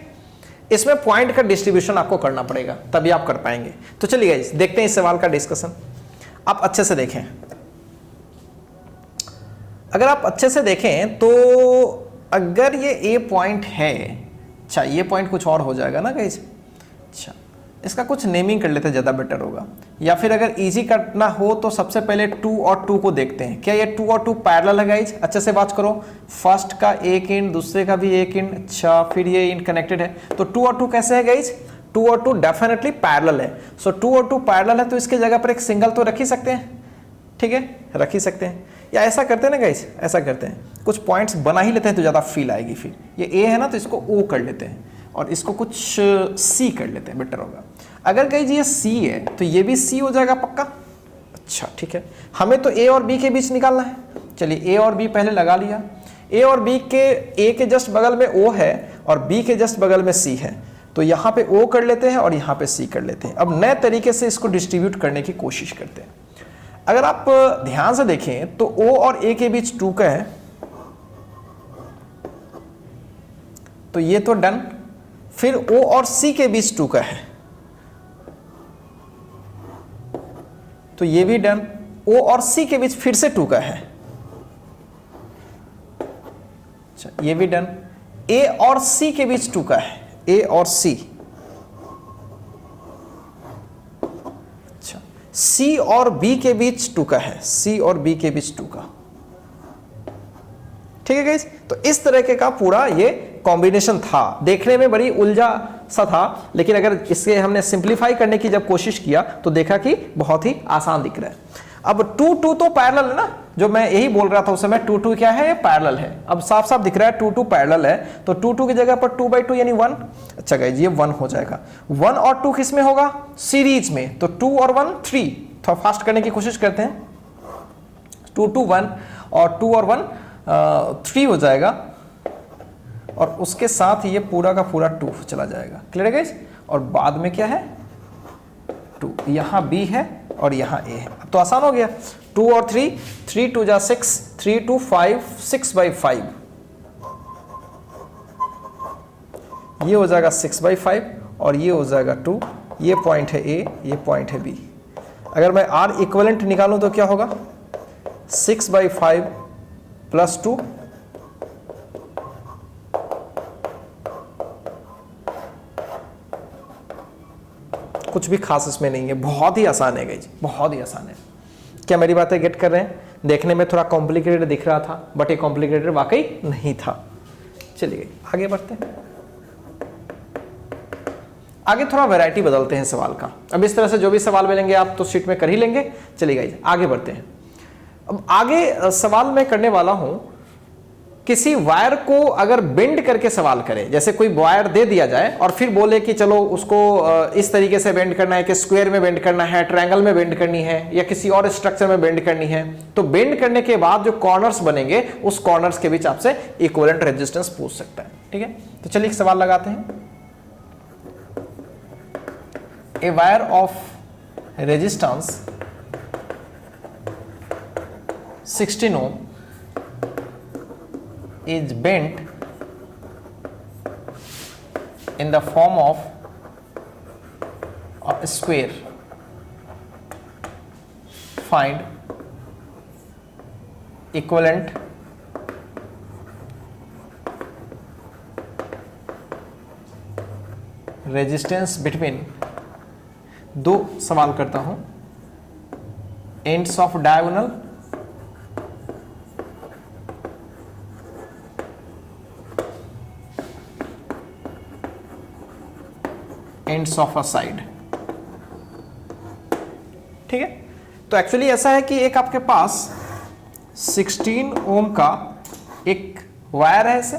इसमें पॉइंट का डिस्ट्रीब्यूशन आपको करना पड़ेगा तभी आप कर पाएंगे। तो चलिए गाइस देखते हैं इस सवाल का डिस्कशन। आप अच्छे से देखें, अगर आप अच्छे से देखें तो अगर ये ए पॉइंट है, अच्छा ये पॉइंट कुछ और हो जाएगा ना गाइस। अच्छा इसका कुछ नेमिंग कर लेते हैं, ज़्यादा बेटर होगा। या फिर अगर इजी करना हो तो सबसे पहले 2 और 2 को देखते हैं। क्या ये 2 और 2 पैरेलल है गाइस? अच्छे से बात करो। फर्स्ट का एक एंड, दूसरे का भी एक एंड, अच्छा फिर ये एंड कनेक्टेड है। तो 2 और 2 कैसे है गाइस? 2 और 2 डेफिनेटली पैरेलल है। सो 2 और 2 पैरेलल है तो इसके जगह पर एक सिंगल तो रख ही सकते हैं। ठीक है, रख ही सकते हैं। या ऐसा करते हैं ना गाइस, ऐसा करते हैं कुछ पॉइंट्स बना ही लेते हैं तो ज़्यादा फील आएगी। फिर ये ए है ना तो इसको ओ कर लेते हैं और इसको कुछ सी कर लेते हैं, बेटर होगा। अगर गाइस ये सी है तो ये भी सी हो जाएगा पक्का। अच्छा ठीक है, हमें तो ए और बी के बीच निकालना है। चलिए ए और बी पहले लगा लिया। ए और बी के, ए के जस्ट बगल में ओ है और बी के जस्ट बगल में सी है, तो यहाँ पे ओ कर लेते हैं और यहाँ पे सी कर लेते हैं। अब नए तरीके से इसको डिस्ट्रीब्यूट करने की कोशिश करते हैं। अगर आप ध्यान से देखें तो O और A के बीच 2 का है, तो ये तो डन। फिर O और C के बीच 2 का है, तो ये भी डन। O और C के बीच फिर से 2 का है, अच्छा ये भी डन। A और C के बीच 2 का है, A और C। C और B के बीच 2 का है, C और B के बीच 2 का। ठीक है गाइस, तो इस तरह का पूरा ये कॉम्बिनेशन था। देखने में बड़ी उलझा सा था, लेकिन अगर इससे हमने सिंप्लीफाई करने की जब कोशिश किया तो देखा कि बहुत ही आसान दिख रहा है। अब 2 2 तो पैरेलल है ना, जो मैं यही बोल रहा था उस समय। 2 2 क्या है? ये पैरेलल है। अब साफ साफ दिख रहा है 2 2 पैरेलल है, तो 2 2 की जगह पर 2/2 यानी 1। अच्छा गाइस ये 1 हो जाएगा। 1 और 2 किस में होगा? सीरीज में। तो 2 और 1 3। थोड़ा फास्ट करने की कोशिश करते हैं। 2 2 1 और 2 और 1 3 हो जाएगा, और उसके साथ ये पूरा का पूरा 2 चला जाएगा। क्लियर है गाइस? और बाद में क्या है? 2। यहाँ B है और यहाँ A है। अब तो आसान हो गया। 2 और 3, 3 2 जा 6, 3 2 5, 6/5। ये हो जाएगा 6/5 और ये हो जाएगा 2। ये पॉइंट है A, ये पॉइंट है B। अगर मैं R इक्विवेलेंट निकालूं तो क्या होगा? 6/5 प्लस 2, कुछ भी खास इसमें नहीं है, बहुत ही आसान है गाइस, बहुत ही आसान है। क्या मेरी बातें गेट कर रहे हैं? देखने में थोड़ा कॉम्प्लिकेटेड दिख रहा था, बट ये कॉम्प्लिकेटेड वाकई नहीं था। चलिए आगे बढ़ते हैं। आगे थोड़ा वैरायटी बदलते हैं सवाल का। अब इस तरह से जो भी सवाल मिलेंगे आप तो शीट में कर ही लेंगे। चलिए गाइस आगे बढ़ते हैं। अब आगे सवाल मैं करने वाला हूं, किसी वायर को अगर बेंड करके सवाल करें, जैसे कोई वायर दे दिया जाए और फिर बोले कि चलो उसको इस तरीके से बेंड करना है कि स्क्वायर में बेंड करना है, ट्रायंगल में बेंड करनी है या किसी और स्ट्रक्चर में बेंड करनी है, तो बेंड करने के बाद जो कॉर्नर्स बनेंगे उस कॉर्नर्स के बीच आपसे इक्विवेलेंट रेजिस्टेंस पूछ सकता है। ठीक है, तो चलिए एक सवाल लगाते हैं। A wire of resistance 16 ohm is bent in the form of a square. Find equivalent resistance between, दो सवाल करता हूं, ends of diagonal ends of a side. ठीक है, तो एक्चुअली ऐसा है कि एक आपके पास 16 ओम का एक वायर है ऐसे,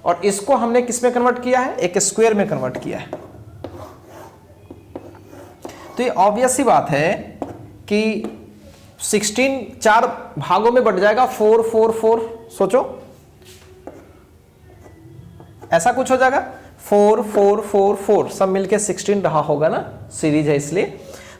और इसको हमने किस में कन्वर्ट किया है, एक स्क्वायर में कन्वर्ट किया है। तो ये ऑब्वियस सी बात है कि 16 चार भागों में बट जाएगा, 4 4 4, सोचो ऐसा कुछ हो जाएगा, 4 4 4 4 सब मिलके 16 रहा होगा ना, सीरीज है इसलिए।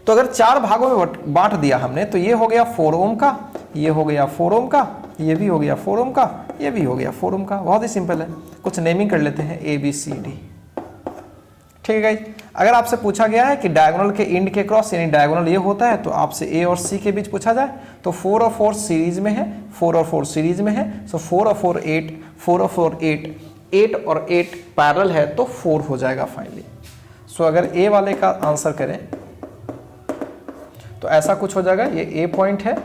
तो अगर चार भागों में बांट दिया हमने, तो ये हो गया 4 ओम का, ये हो गया 4 ओम का, ये भी हो गया 4 ओम का, ये भी हो गया 4 ओम का। बहुत ही सिंपल है, कुछ नेमिंग कर लेते हैं A B C D। ठीक है गाइस, अगर आपसे पूछा गया है कि डायगोनल के एंड के क्रॉस यानी डायगोनल ये होता है, तो आपसे A और C के बीच पूछा जाए तो 4 और 4 सीरीज में है, 4 और 4 सीरीज में है, सो 4 और 4 8, 4 और 4 8, 8 और 8 पैरेलल है तो 4 हो जाएगा फाइनली। सो अगर A वाले का आंसर करें तो ऐसा कुछ हो जाएगा, ये A पॉइंट है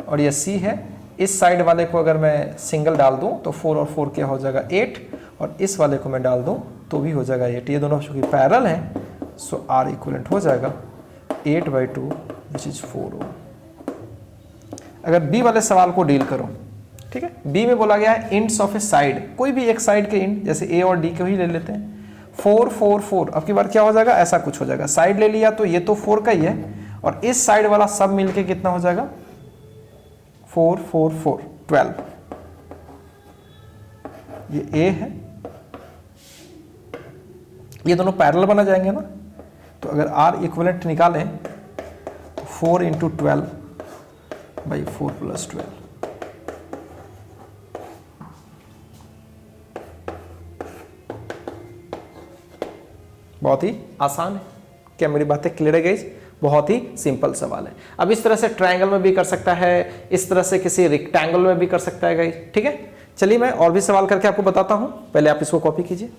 और ये C है। इस साइड वाले को अगर मैं सिंगल डाल दूं तो 4 और 4 क्या हो जाएगा 8, और इस वाले को मैं डाल दूं तो भी हो जाएगा 8। ये दोनों चूंकि पैरेलल हैं, सो R इक्विवेलेंट हो जाएगा 8/2 विच इज 4 ओम। अगर B वाले सवाल को डील करो, ठीक है, बी में बोला गया है इंड्स ऑफ ए साइड, कोई भी एक साइड के इंड, जैसे ए और डी को ही ले लेते हैं, 4 4 4। अब की बार क्या हो जाएगा, ऐसा कुछ हो जाएगा, साइड ले लिया तो ये तो 4 का ही है, और इस साइड वाला सब मिलके कितना हो जाएगा 4 4 4 12। ये ए है, ये दोनों पैरेलल बना जाएंगे ना, तो अगर आर इक्विवेलेंट निकालें तो 4 × 12/4 + 12। बहुत ही आसान है। क्या मेरी बातें क्लियर है गाइस? बहुत ही सिंपल सवाल है। अब इस तरह से ट्रायंगल में भी कर सकता है, इस तरह से किसी रेक्टेंगल में भी कर सकता है गाइस। ठीक है, चलिए मैं और भी सवाल करके आपको बताता हूं, पहले आप इसको कॉपी कीजिए।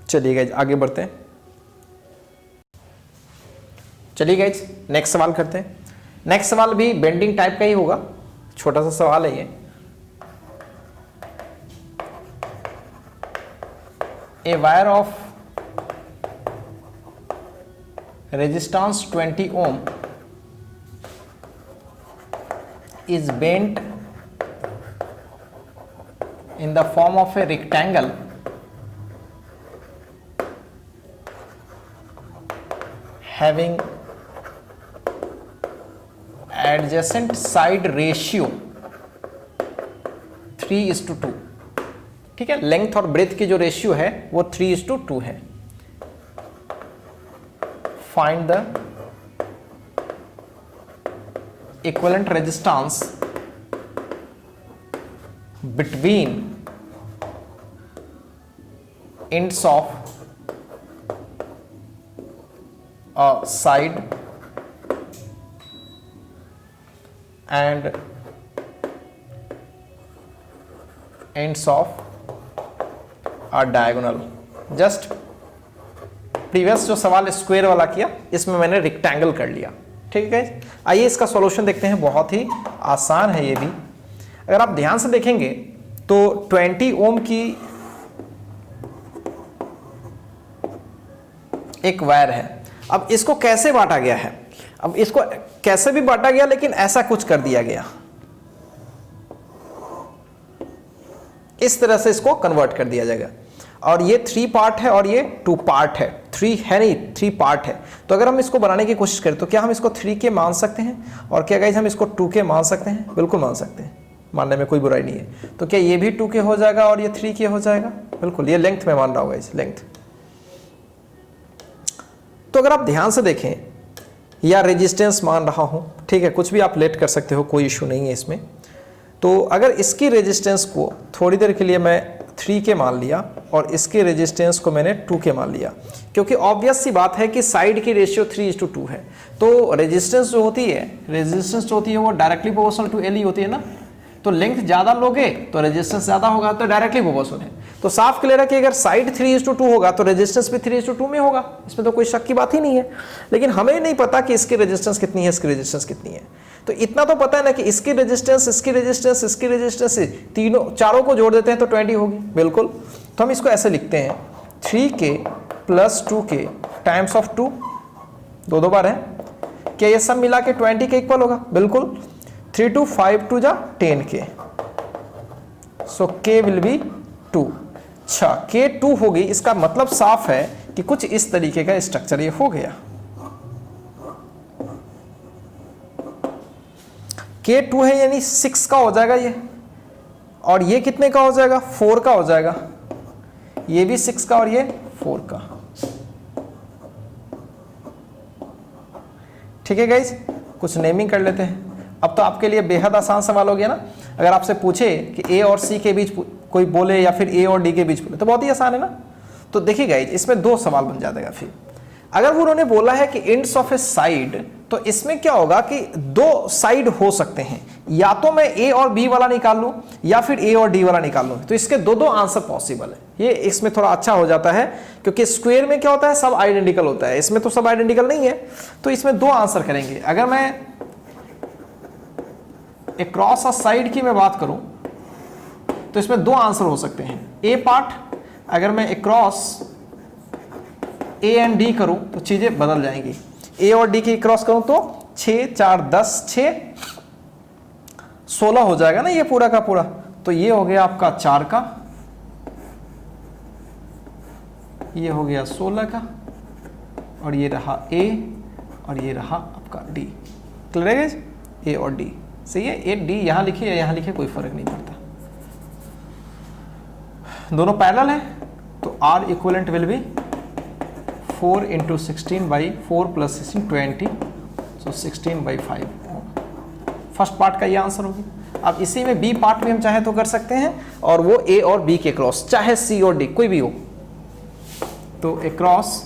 चलिए गाइज आगे बढ़ते हैं। चलिए गाइज नेक्स्ट सवाल करते हैं। नेक्स्ट सवाल भी बेंडिंग टाइप का ही होगा, छोटा सा सवाल है ये। A wire of resistance 20 ohm is bent in the form of a rectangle having adjacent side ratio 3:2। ठीक है, लेंथ और ब्रेथ की जो रेशियो है वो 3:2 है। Find the equivalent resistance between ends of side and ends of a diagonal। Just previous जो सवाल स्क्वायर वाला किया, इसमें मैंने रेक्टेंगल कर लिया। ठीक है, आइए इसका सॉल्यूशन देखते हैं। बहुत ही आसान है ये भी। अगर आप ध्यान से देखेंगे तो 20 ओम की एक वायर है। अब इसको कैसे बांटा गया है, अब इसको कैसे भी बांटा गया, लेकिन ऐसा कुछ कर दिया गया, इस तरह से इसको कन्वर्ट कर दिया जाएगा। और ये 3 पार्ट है और ये 2 पार्ट है। 3 है नहीं, 3 पार्ट है। तो अगर हम इसको बनाने की कोशिश करें तो क्या हम इसको 3 के मान सकते हैं, और क्या गाइस हम इसको 2 के मान सकते हैं? बिल्कुल मान सकते हैं, मानने में कोई बुराई नहीं है। तो क्या ये भी 2 के हो जाएगा और ये 3 के हो जाएगा? बिल्कुल, ये लेंथ में मान रहा होगा, इस लेंथ। तो अगर आप ध्यान से देखें, या रेजिस्टेंस मान रहा हूं, ठीक है, कुछ भी आप लेट कर सकते हो, कोई इशू नहीं है इसमें। तो अगर इसकी रेजिस्टेंस को थोड़ी देर के लिए मैं 3 के मान लिया और इसके रेजिस्टेंस को मैंने 2 के मान लिया, क्योंकि ऑब्वियस सी बात है कि साइड की रेशियो 3:2 है। तो रेजिस्टेंस जो होती है वो डायरेक्टली प्रोपोर्शनल टू एल ही होती है ना। तो लेंथ ज़्यादा लोगे तो रेजिस्टेंस ज़्यादा होगा, तो डायरेक्टली प्रोपोर्शनल है। तो साफ क्लियर है कि अगर साइड 3:2 होगा तो रेजिस्टेंस भी 3:2 में होगा, इसमें तो कोई शक की बात ही नहीं है। लेकिन हमें नहीं पता कि इसकी रेजिस्टेंस कितनी है, इसकी रेजिस्टेंस कितनी है। तो इतना तो पता है ना कि इसकी रेजिस्टेंस, इसकी रेजिस्टेंस, इसकी रेजिस्टेंस, तीनों चारों को जोड़ देते हैं तो 20 होगी। बिल्कुल, तो हम इसको ऐसे लिखते हैं 3k + 2k टाइम्स ऑफ 2, 2 बार है। क्या ये सब मिला के 20 के इक्वल होगा? बिल्कुल। 3 2 5 2 जा 10k, so k will be 2। अच्छा, k 2 होगी, इसका मतलब साफ है कि कुछ इस तरीके का स्ट्रक्चर ये हो गया। k 2 है यानी 6 का हो जाएगा ये, और ये कितने का हो जाएगा? 4 का हो जाएगा। ये भी 6 का और ये 4 का। ठीक है गाइज, कुछ नेमिंग कर लेते हैं। अब तो आपके लिए बेहद आसान सवाल हो गया ना। अगर आपसे पूछे कि ए और सी के बीच कोई बोले या फिर ए और डी के बीच बोले तो बहुत ही आसान है ना। तो देखिए गाइज, इसमें 2 सवाल बन जाएगा। फिर अगर वो उन्होंने बोला है कि एंड्स ऑफ ए साइड, तो इसमें क्या होगा कि 2 साइड हो सकते हैं, या तो मैं ए और बी वाला निकाल लूं या फिर ए और डी वाला निकाल लूं। तो इसके 2 आंसर पॉसिबल है। ये इसमें थोड़ा अच्छा हो जाता है, क्योंकि स्क्वायर में क्या होता है, सब आइडेंटिकल होता है, इसमें तो सब आइडेंटिकल नहीं है। तो इसमें 2 आंसर करेंगे। अगर मैं अक्रॉस अ साइड की मैं बात करूं तो इसमें 2 आंसर हो सकते हैं। ए पार्ट, अगर मैं अक्रॉस ए एंड डी करूं तो चीजें बदल जाएंगी। ए और डी की क्रॉस करूं तो 6 4 10 6 16 हो जाएगा ना ये पूरा का पूरा। तो ये हो गया आपका 4 का, ये हो गया 16 का, और ये रहा ए और ये रहा आपका डी। क्लियर है? ए और डी सही है। ए डी यहां लिखे या यहां लिखे कोई फर्क नहीं पड़ता, दोनों पैरेलल है। तो r equivalent will be 4 × 16/4 + 16 20, so 16/5। First part का ये आंसर होगी। अब इसी में बी पार्ट भी हम चाहे तो कर सकते हैं, और वो ए और बी के क्रॉस, चाहे सी और डी कोई भी हो। तो ए क्रॉस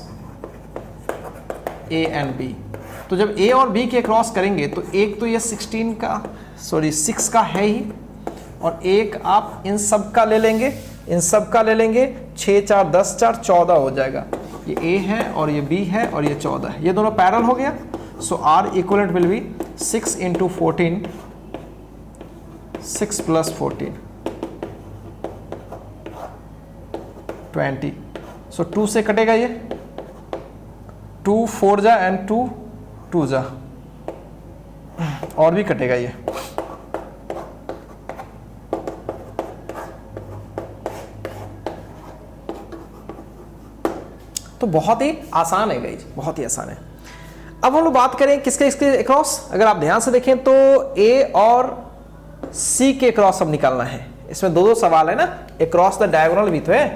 ए एंड बी, तो जब ए और बी के क्रॉस करेंगे तो एक तो ये 6 का है ही, और एक आप इन सब का ले लेंगे, इन सब का ले लेंगे। 6 4 10 4 14 हो जाएगा। ये ए है और ये बी है और ये 14 है, ये दोनों पैरेलल हो गया। सो आर इक्विवेलेंट विल बी 6 × 14, 6 + 14 20। सो 2 से कटेगा ये, 2 4 जा एंड 2 2 जा, और भी कटेगा ये। तो बहुत ही आसान है गाइज, बहुत ही आसान है। अब हम लोग बात करें किसके इसके क्रॉस। अगर आप ध्यान से देखें तो ए और सी के क्रॉस अब निकालना है। इसमें 2 सवाल है ना, ए क्रॉस द डायगोनल भी तो है।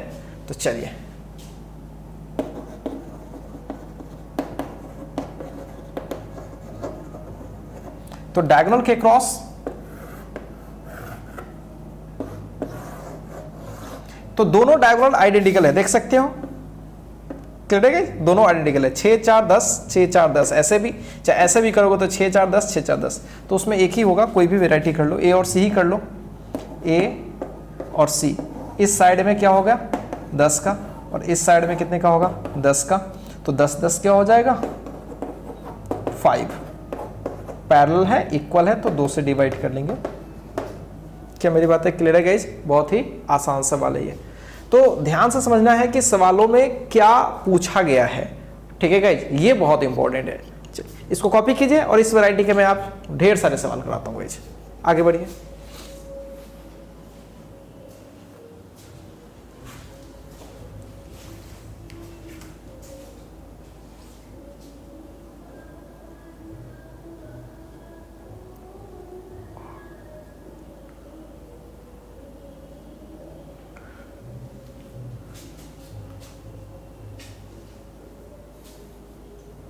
तो चलिए, तो डायगोनल के क्रॉस, तो दोनों डायगोनल आइडेंटिकल है, देख सकते हो। क्लियर है गाइस, दोनों आइडेंटिकल है, 6 4 10 6 4 10, ऐसे भी चाहे ऐसे भी करोगे तो 6 4 10 6 4 10, तो उसमें एक ही होगा, कोई भी वेराइटी कर लो, ए और सी ही कर लो, ए और सी। इस साइड में क्या होगा 10 का, और इस साइड में कितने का होगा 10 का, तो 10 10 क्या हो जाएगा 5, पैरेलल है, इक्वल है, तो 2 से डिवाइड कर लेंगे। क्या मेरी बातें क्लियर है गाइस, बहुत ही आसान सवाल है ये। तो ध्यान से समझना है कि सवालों में क्या पूछा गया है, ठीक है गाइज, ये बहुत इंपॉर्टेंट है। इसको कॉपी कीजिए और इस वैरायटी के मैं आप ढेर सारे सवाल कराता हूँ गाइज। आगे बढ़िए।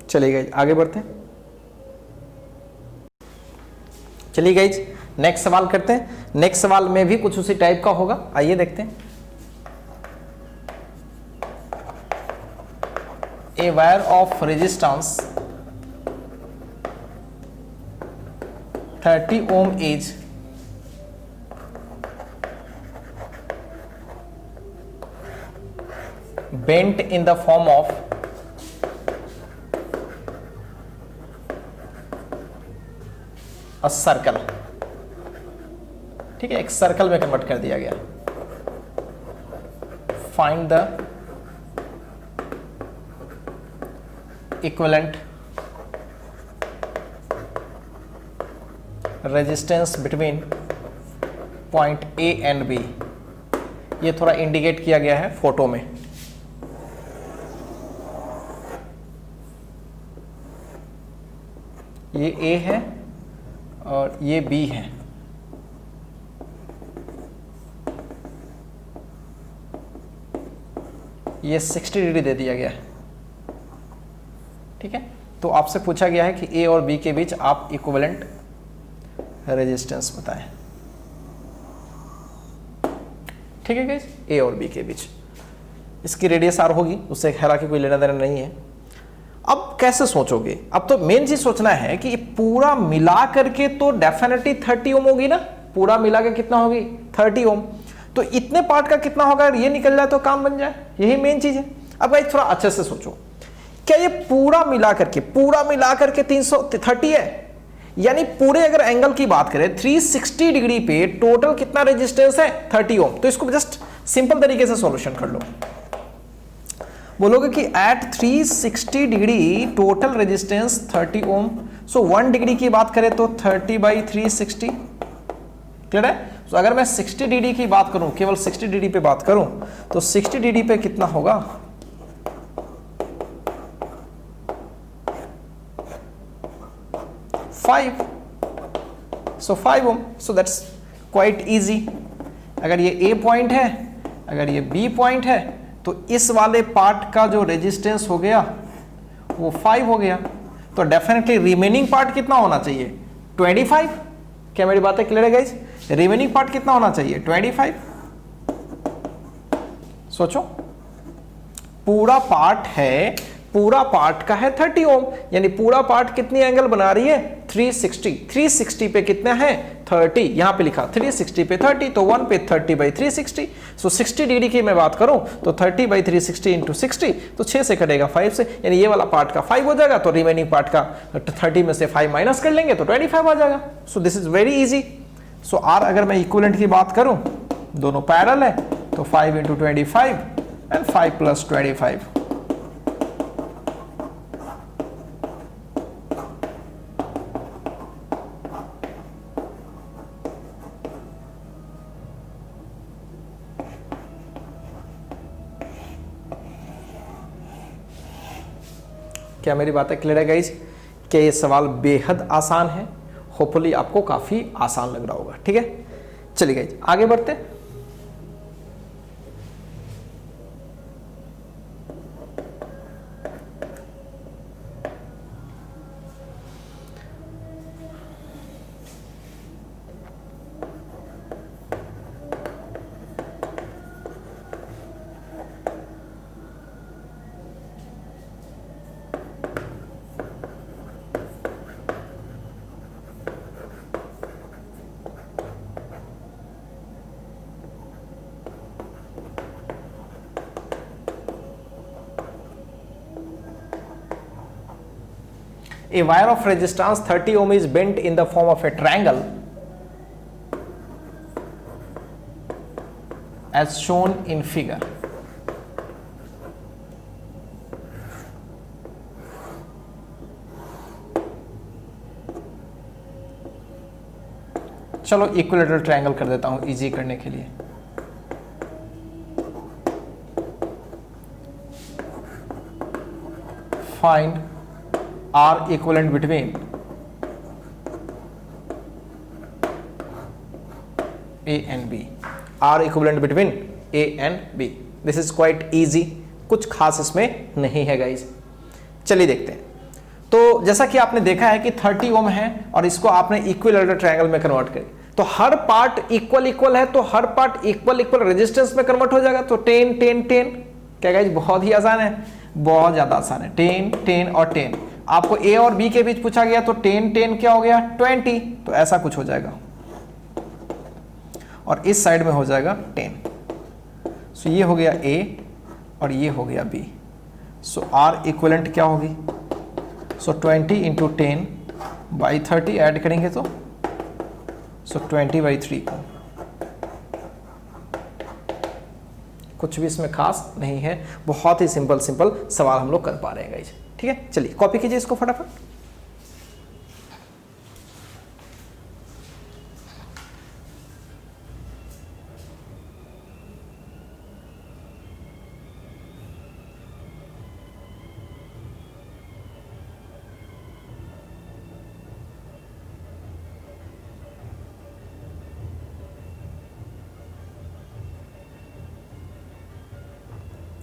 चलिए गाइज आगे बढ़ते हैं। चलिए गाइज नेक्स्ट सवाल करते हैं। नेक्स्ट सवाल में भी कुछ उसी टाइप का होगा, आइए देखते हैं। A wire of resistance 30 ohm is bent in the form of a circle, ठीक है, एक सर्कल में कन्वर्ट कर दिया गया। Find the equivalent resistance between point A and B. ये थोड़ा इंडिकेट किया गया है फोटो में। ये ए है और ये बी है। ये 60 डिग्री दे दिया गया है, ठीक है। तो आपसे पूछा गया है कि ए और बी के बीच आप इक्विवेलेंट रेजिस्टेंस बताएं, ठीक है गाइस, ए और बी के बीच। इसकी रेडियस आर होगी, उससे हालांकि कोई लेना देना नहीं है। अब कैसे सोचोगे, अब तो मेन चीज सोचना है कि पूरा मिला करके तो डेफिनेटली 30 ओम होगी ना, पूरा मिला के कितना होगी 30 ओम, तो इतने पार्ट का कितना होगा, ये निकल जाए तो काम बन जाए, यही मेन चीज है। अब भाई थोड़ा अच्छे से सोचो, क्या ये पूरा मिला करके 330 है, यानी पूरे अगर एंगल की बात करें 360 डिग्री पे टोटल कितना रेजिस्टेंस है 30 ओम। तो इसको जस्ट सिंपल तरीके से सॉल्यूशन कर लो। बोलोगे कि एट 360 डिग्री टोटल रेजिस्टेंस 30 ओम, सो 1 डिग्री की बात करें तो 30/360, क्लियर है। तो अगर मैं 60 डिग्री की बात करूं, केवल 60 डिग्री पे बात करूं, तो 60 डिग्री पे कितना होगा 5, so 5 ohm. So that's quite easy. अगर ये ए पॉइंट है, अगर ये बी पॉइंट है, तो इस वाले पार्ट का जो रेजिस्टेंस हो गया वो 5 हो गया। तो डेफिनेटली रिमेनिंग पार्ट कितना होना चाहिए 25। क्या मेरी बात है क्लियर है गाइस, रिमेनिंग पार्ट कितना होना चाहिए 25। सोचो, पूरा पार्ट है, पूरा पार्ट का है 30 ओम, यानी पूरा पार्ट कितनी एंगल बना रही है 360। 360 पे कितना है 30, यहां पे लिखा 360 पे 30, तो 1 पे 30/360। सो 60 डिग्री की मैं बात करूं तो 30/360 इंटू 60, तो 6 से कटेगा 5 से, यानी ये वाला पार्ट का 5 हो जाएगा, तो रिमेनिंग पार्ट का 30 में से 5 माइनस कर लेंगे तो 25 आ जाएगा। So this is very easy. So r अगर मैं इक्विवेलेंट की बात करूं, दोनों पैरेलल है, तो 5 इंटू 25 एंड 5 प्लस 25। क्या मेरी बातें क्लियर है गाइस? क्या ये सवाल बेहद आसान है? होपफुली आपको काफी आसान लग रहा होगा, ठीक है। चलिए गाइस आगे बढ़ते हैं। A wire of resistance 30 ohm is bent in the form of a triangle as shown in figure. चलो इक्विलेटरल ट्रायंगल कर देता हूं इजी करने के लिए। Find R equivalent between A and B. R equivalent between A and B. This is quite easy. कुछ खास इसमें नहीं है गाइज। चलिए देखते हैं। तो जैसा कि आपने देखा है कि 30 ओम है और इसको आपने इक्विलेटरल ट्रायंगल में कन्वर्ट करी, तो हर पार्ट इक्वल है, तो हर पार्ट इक्वल रेजिस्टेंस में कन्वर्ट हो जाएगा। तो 10 10 10 क्या गाइज, बहुत ही आसान है, बहुत ज्यादा आसान है। 10 10 और 10। आपको A और B के बीच पूछा गया तो 10 10 क्या हो गया 20, तो ऐसा कुछ हो जाएगा और इस साइड में हो जाएगा 10। सो ये हो गया A और ये हो गया B। सो R इक्विवेलेंट क्या होगी, सो 20 इंटू 10 बाई 30 ऐड करेंगे तो सो 20/3 को। कुछ भी इसमें खास नहीं है, बहुत ही सिंपल सवाल हम लोग कर पा रहे हैं गाइस। ठीक है, चलिए कॉपी कीजिए इसको फटाफट।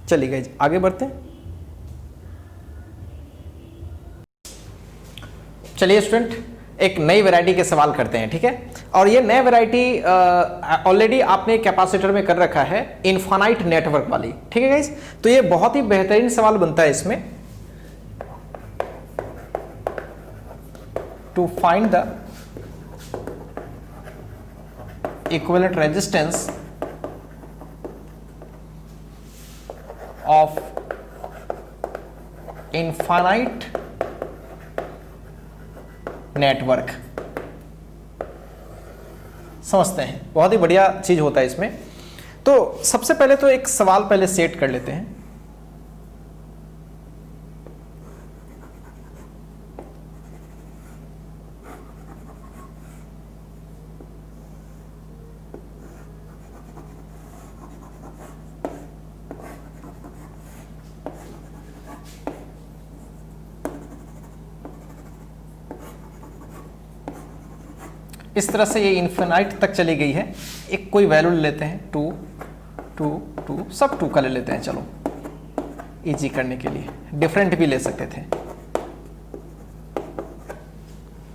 चलिए गाइस आगे बढ़ते हैं। चलिए स्टूडेंट एक नई वैरायटी के सवाल करते हैं। ठीक है, और ये नई वैरायटी ऑलरेडी आपने कैपेसिटर में कर रखा है, इनफाइनाइट नेटवर्क वाली। ठीक है गाइस, तो ये बहुत ही बेहतरीन सवाल बनता है इसमें। To find the equivalent resistance of infinite network। समझते हैं, बहुत ही बढ़िया चीज होता है इसमें। तो सबसे पहले तो एक सवाल पहले सेट कर लेते हैं। इस तरह से ये इन्फिनाइट तक चली गई है। एक कोई वैल्यू ले लेते हैं 2 2 2, सब 2 का ले लेते हैं। चलो इजी करने के लिए डिफरेंट भी ले सकते थे।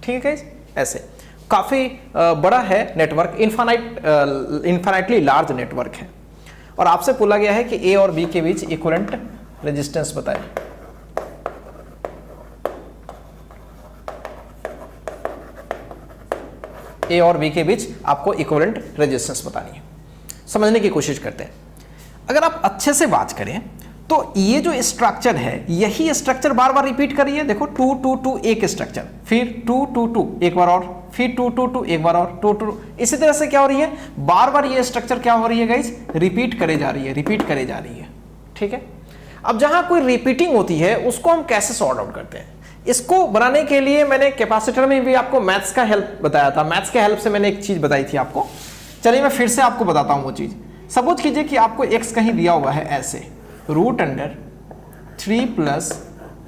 ठीक है, ऐसे काफी बड़ा है नेटवर्क, इन्फाइनाइटली लार्ज नेटवर्क है। और आपसे बोला गया है कि A और B के बीच इक्विवेलेंट रेजिस्टेंस बताएं। A और B के बीच आपको इक्विवेलेंट रेजिस्टेंस बतानी है। समझने की कोशिश करते हैं। अगर आप अच्छे से बात करें तो ये जो स्ट्रक्चर है, यही स्ट्रक्चर बार बार रिपीट कर रही है। देखो 2 2 2 एक स्ट्रक्चर, फिर 2 2 2 एक बार और, फिर 2 2 2 एक बार और, 2 2 2। इसी तरह से क्या हो रही है, बार बार ये स्ट्रक्चर क्या हो रही है गाइस, रिपीट करे जा रही है, रिपीट करे जा रही है। ठीक है, अब जहां कोई रिपीटिंग होती है उसको हम कैसे सॉर्ट आउट करते हैं। इसको बनाने के लिए मैंने कैपेसिटर में भी आपको मैथ्स का हेल्प बताया था। मैथ्स के हेल्प से मैंने एक चीज बताई थी आपको। चलिए मैं फिर से आपको बताता हूं वो चीज। सपोज कीजिए कि आपको x कहीं दिया हुआ है ऐसे, √3 प्लस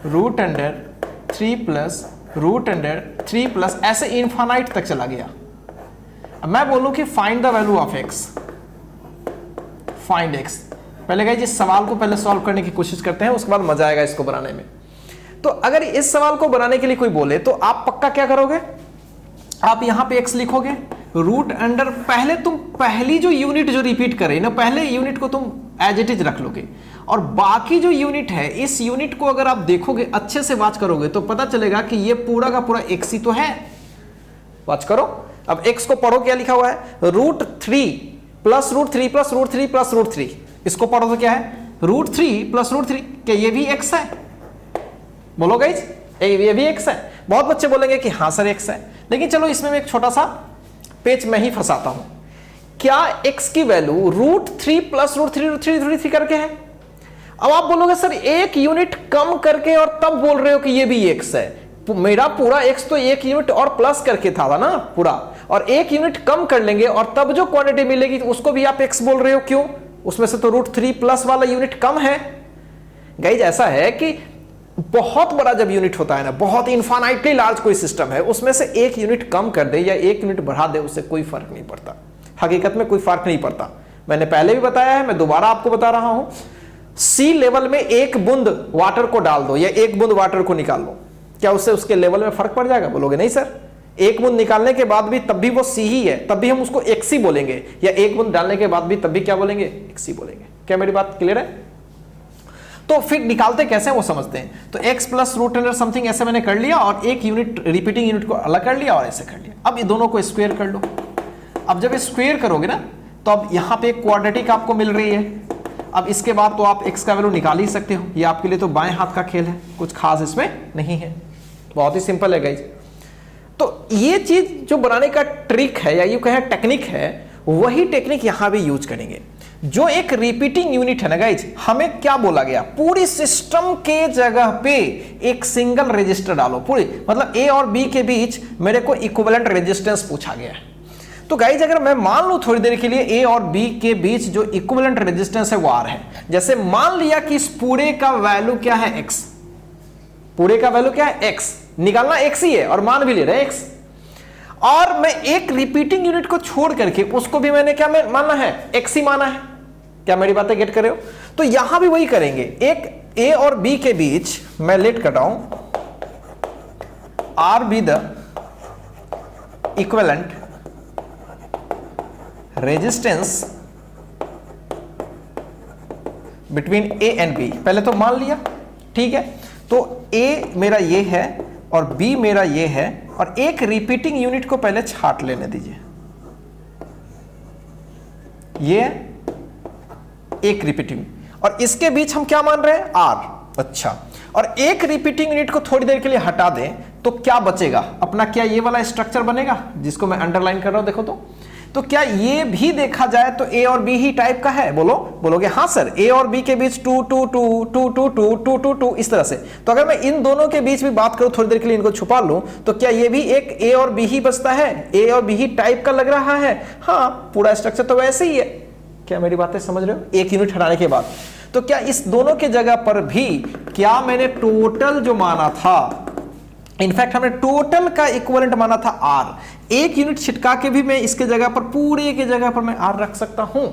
√3 प्लस √3 प्लस, ऐसे इनफाइनाइट तक चला गया। अब मैं बोलूं कि find the value of x, find x। पहले गाइस इस सवाल को पहले सॉल्व करने की कोशिश करते हैं, उसके बाद मजा आएगा इसको बनाने में। तो अगर इस सवाल को बनाने के लिए कोई बोले तो आप पक्का क्या करोगे, आप यहां पे x लिखोगे, रूट अंडर, पहले तुम पहली जो यूनिट जो रिपीट करे ना, पहले यूनिट को तुम एज इट इज रख लोगे, और बाकी जो यूनिट है, इस यूनिट को अगर आप देखोगे, अच्छे से वाच करोगे तो पता चलेगा कि ये पूरा का पूरा x ही तो है। वाच करो, अब x को पढ़ो क्या लिखा हुआ है, √3 प्लस √3 प्लस √3 प्लस √3। इसको पढ़ो तो क्या है, √3 प्लस √3। क्या ये भी x है? बोलो गाइज, ये भी x है। बहुत बच्चे बोलेंगे कि हाँ सर x है, लेकिन चलो इसमें मैं एक छोटा सा पेच मैं ही फंसाता हूं। क्या x की वैल्यू √3 प्लस √3 करके है? अब आप बोलोगे सर एक यूनिट कम करके और तब बोल रहे हो कि ये भी x है। मेरा पूरा x तो एक यूनिट और प्लस करके था ना पूरा, और एक यूनिट कम कर लेंगे और तब जो क्वांटिटी मिलेगी उसको भी आप x बोल रहे हो, क्यों? उसमें से तो √3 प्लस वाला यूनिट कम है। गाइज ऐसा है कि बहुत बड़ा जब यूनिट होता है ना, बहुत इनफाइनाइटली लार्ज कोई सिस्टम है, उसमें से एक यूनिट कम कर दे या एक यूनिट बढ़ा दे, उससे कोई फर्क नहीं पड़ता। हकीकत में कोई फर्क नहीं पड़ता। मैंने पहले भी बताया है, मैं दोबारा आपको बता रहा हूं, सी लेवल में एक बूंद वाटर को डाल दो या एक बूंद वाटर को निकाल लो, क्या उससे उसके लेवल में फर्क पड़ जाएगा? बोलोगे नहीं सर, एक बूंद निकालने के बाद भी तब भी वो सी ही है, तब भी हम उसको एक्स ही बोलेंगे, या एक बूंद डालने के बाद भी तब भी क्या बोलेंगे? एक्स ही बोलेंगे। क्या मेरी बात क्लियर है? तो फिर निकालते कैसे वो समझते हैं। तो x प्लस √10 समथिंग ऐसे मैंने कर लिया और एक यूनिट रिपीटिंग यूनिट को अलग कर लिया और ऐसे कर लिया। अब ये दोनों को स्क्वायर कर लो। अब जब स्क्वायर करोगे ना तो अब यहां पे एक क्वाड्रेटिक आपको मिल रही है। अब इसके बाद तो आप x का वैल्यू निकाल ही सकते हो, ये आपके लिए तो बाएं हाथ का खेल है, कुछ खास इसमें नहीं है, बहुत ही सिंपल है गाइज। तो ये चीज जो बनाने का ट्रिक है या यूं कहें टेक्निक है, वही टेक्निक यहां भी यूज करेंगे। जो एक रिपीटिंग यूनिट है ना गाइज, हमें क्या बोला गया, पूरी सिस्टम के जगह पे एक सिंगल रेजिस्टर डालो, पूरी मतलब ए और बी के बीच मेरे को इक्विवेलेंट रेजिस्टेंस पूछा गया है। तो गाइज अगर मैं मान लूं थोड़ी देर के लिए ए और बी के बीच जो इक्विवेलेंट रेजिस्टेंस है वो आर है, जैसे मान लिया कि इस पूरे का वैल्यू क्या है एक्स, पूरे का वैल्यू क्या है एक्स, निकालना एक्स ही है और मान भी ले रहे हैं एक्स, और मैं एक रिपीटिंग यूनिट को छोड़ करके उसको भी मैंने क्या माना है, एक्स ही माना है। क्या मेरी बातें गेट कर रहे हो? तो यहां भी वही करेंगे, एक ए और बी के बीच मैं लेट कर रहा हूं r be the equivalent resistance between A and B. पहले तो मान लिया, ठीक है, तो ए मेरा ये है और बी मेरा ये है, और एक रिपीटिंग यूनिट को पहले छाट लेने दीजिए, ये एक रिपीटिंग, और इसके बीच हम क्या मान रहे हैं, आर। अच्छा, और एक रिपीटिंग यूनिट को थोड़ी देर के लिए हटा दें तो क्या बचेगा अपना, क्या ये वाला स्ट्रक्चर बनेगा जिसको मैं अंडरलाइन कर रहा हूं, देखो तो क्या ये भी देखा जाए तो ए और बी ही टाइप का है? बोलोगे हाँ सर, ए और बी के बीच 2 2 2 2 2 2 2 2 2 इस तरह से। तो अगर मैं इन दोनों के बीच भी बात करूं, थोड़ी देर के लिए इनको छुपा लूं, तो क्या ये भी एक ए और बी ही बचता है, ए और बी ही टाइप का लग रहा है? हाँ, पूरा स्ट्रक्चर तो वैसे ही है। क्या मेरी बातें समझ रहे हो? एक यूनिट हटाने के बाद तो क्या इस दोनों के जगह पर भी क्या मैंने टोटल जो माना था, इनफैक्ट हमने टोटल का इक्विवेलेंट माना था आर, एक यूनिट छिटका के भी मैं इसके जगह पर, पूरे के जगह पर मैं आर रख सकता हूं।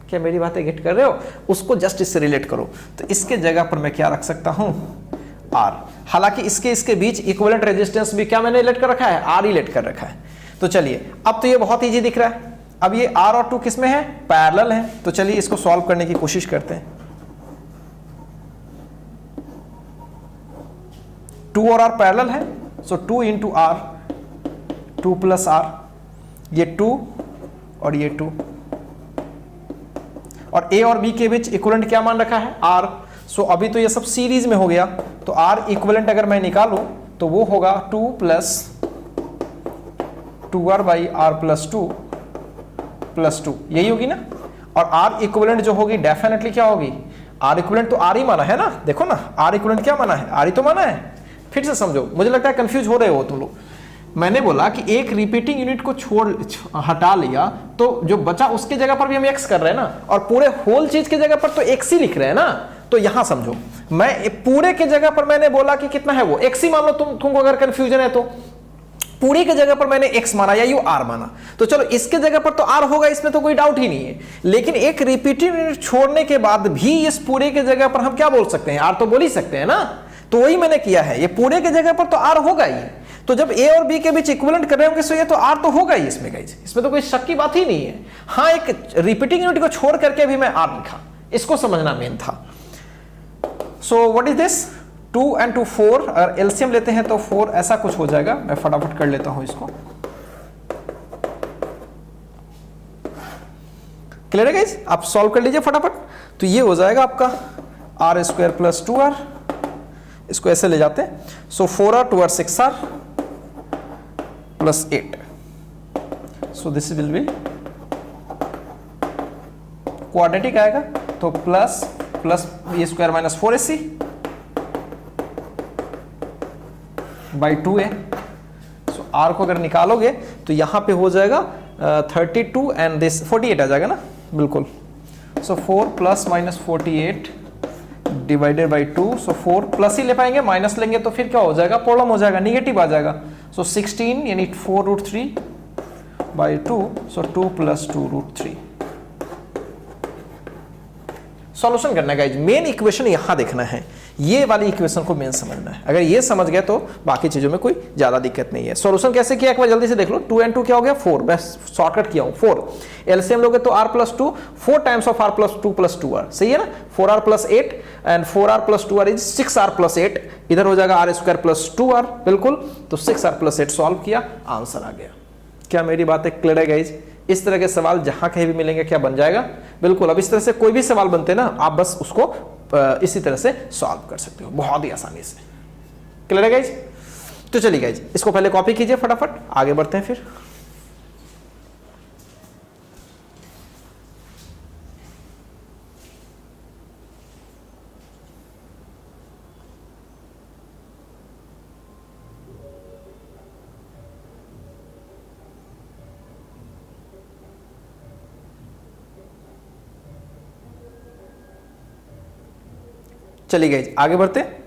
क्या मेरी बातें गेट कर रहे हो? उसको जस्ट इससे रिलेट करो, तो इसके जगह पर मैं क्या रख सकता हूं, आर। हालांकि इसके बीच इक्विवेलेंट रेजिस्टेंस भी क्या मैंने लेट कर रखा है, आर ही लेट कर रखा है। तो चलिए, अब तो ये बहुत ईजी दिख रहा है। अब ये आर और 2 किस में है, पैरेलल है। तो चलिए इसको सॉल्व करने की कोशिश करते हैं। 2 और आर पैरेलल है, सो 2 इंटू आर, 2 प्लस आर, ये 2 और ये 2, और ए और बी के बीच इक्विवेलेंट क्या मान रखा है, आर। सो अभी तो ये सब सीरीज में हो गया, तो आर इक्विवेलेंट अगर मैं निकालूं तो वो होगा 2 plus 2r by r plus 2 plus 2, यही होगी ना। और आर इक्विवेलेंट जो होगी डेफिनेटली क्या होगी, आर इक्विवेलेंट तो आर ही माना है ना, देखो ना, आर इक्विवेलेंट क्या माना है, आर ही तो माना है। फिर से समझो, मुझे लगता है कंफ्यूज हो रहे हो तुम लोग। मैंने बोला कि एक रिपीटिंग यूनिट को हटा लिया तो जो बचा उसके जगह पर भी हम एक्स कर रहे हैं ना, और पूरे होल चीज के जगह पर तो एक्स ही लिख रहे हैं ना। तो यहां समझो, मैं पूरे के जगह पर मैंने बोला कि कितना है वो एक्स ही मान लो, तुमको अगर कंफ्यूजन है तो पूरी के जगह पर मैंने x माना या यू r माना, तो चलो इसके जगह पर तो r होगा, इसमें तो कोई डाउट ही नहीं है। लेकिन एक रिपीटिंग यूनिट छोड़ने के बाद भी इस पूरे के जगह पर हम क्या बोल सकते हैं, r तो बोल ही सकते हैं ना। तो वही मैंने किया है, ये पूरे के जगह पर तो r होगा ही। तो जब a और b के बीच इक्विवेलेंट कर रहे होंगे, ये तो r तो होगा ही इसमें गाइस, इसमें तो कोई शक की बात ही नहीं है। हाँ, एक रिपीटिंग यूनिट को छोड़ करके भी मैं r लिखा, इसको समझना मेन था। So what is this, 2 and 2 4, अगर एलसीएम लेते हैं तो 4 ऐसा कुछ हो जाएगा। मैं फटाफट कर लेता हूं इसको, क्लियर है गाइस? आप सॉल्व कर लीजिए फटाफट। तो ये हो जाएगा आपका r² प्लस 2r, इसको ऐसे ले जाते हैं। So 4r 2r 6r plus 8, so this will be quadratic आएगा, तो plus plus b square minus 4ac by 2a। So r को अगर निकालोगे तो यहां पे हो जाएगा 32 एंड दिस 48 आ जाएगा ना, बिल्कुल। So 4 plus minus 48 divided by 2, so 4 plus ही ले पाएंगे, माइनस लेंगे तो फिर क्या हो जाएगा, प्रॉब्लम हो जाएगा, निगेटिव आ जाएगा। सो 16 यानी 4√3 बाई 2, सो 2 प्लस 2√3। सॉल्यूशन करना है गाइज, मेन इक्वेशन यहां देखना है, ये वाली इक्वेशन को मेन समझना है। अगर ये समझ गए तो बाकी चीजों में कोई ज्यादा दिक्कत नहीं है। सॉल्यूशन कैसे किया एक बार जल्दी से देख लो। 2 and 2 क्या हो गया 4, मैं शॉर्टकट किया हूं 4। एलसीएम लोगे तो r plus 2, 4 times of r plus 2 plus 2r, सही है ना। 4r plus 8 and 4r plus 2r is 6r plus 8, इधर हो जाएगा r स्क्वायर प्लस 2r, बिल्कुल। तो 6r प्लस 8 सॉल्व किया, आंसर आ गया। क्या मेरी बात क्लियर है गाइज? इस तरह के सवाल जहां कहीं भी मिलेंगे क्या बन जाएगा, बिल्कुल। अब इस तरह से कोई भी सवाल बनते हैं ना, आप बस उसको इसी तरह से सॉल्व कर सकते हो बहुत ही आसानी से। क्लियर है गाइज? तो चलिए गाइज, इसको पहले कॉपी कीजिए, फटाफट आगे बढ़ते हैं फिर। चलिए गाइज आगे बढ़ते हैं।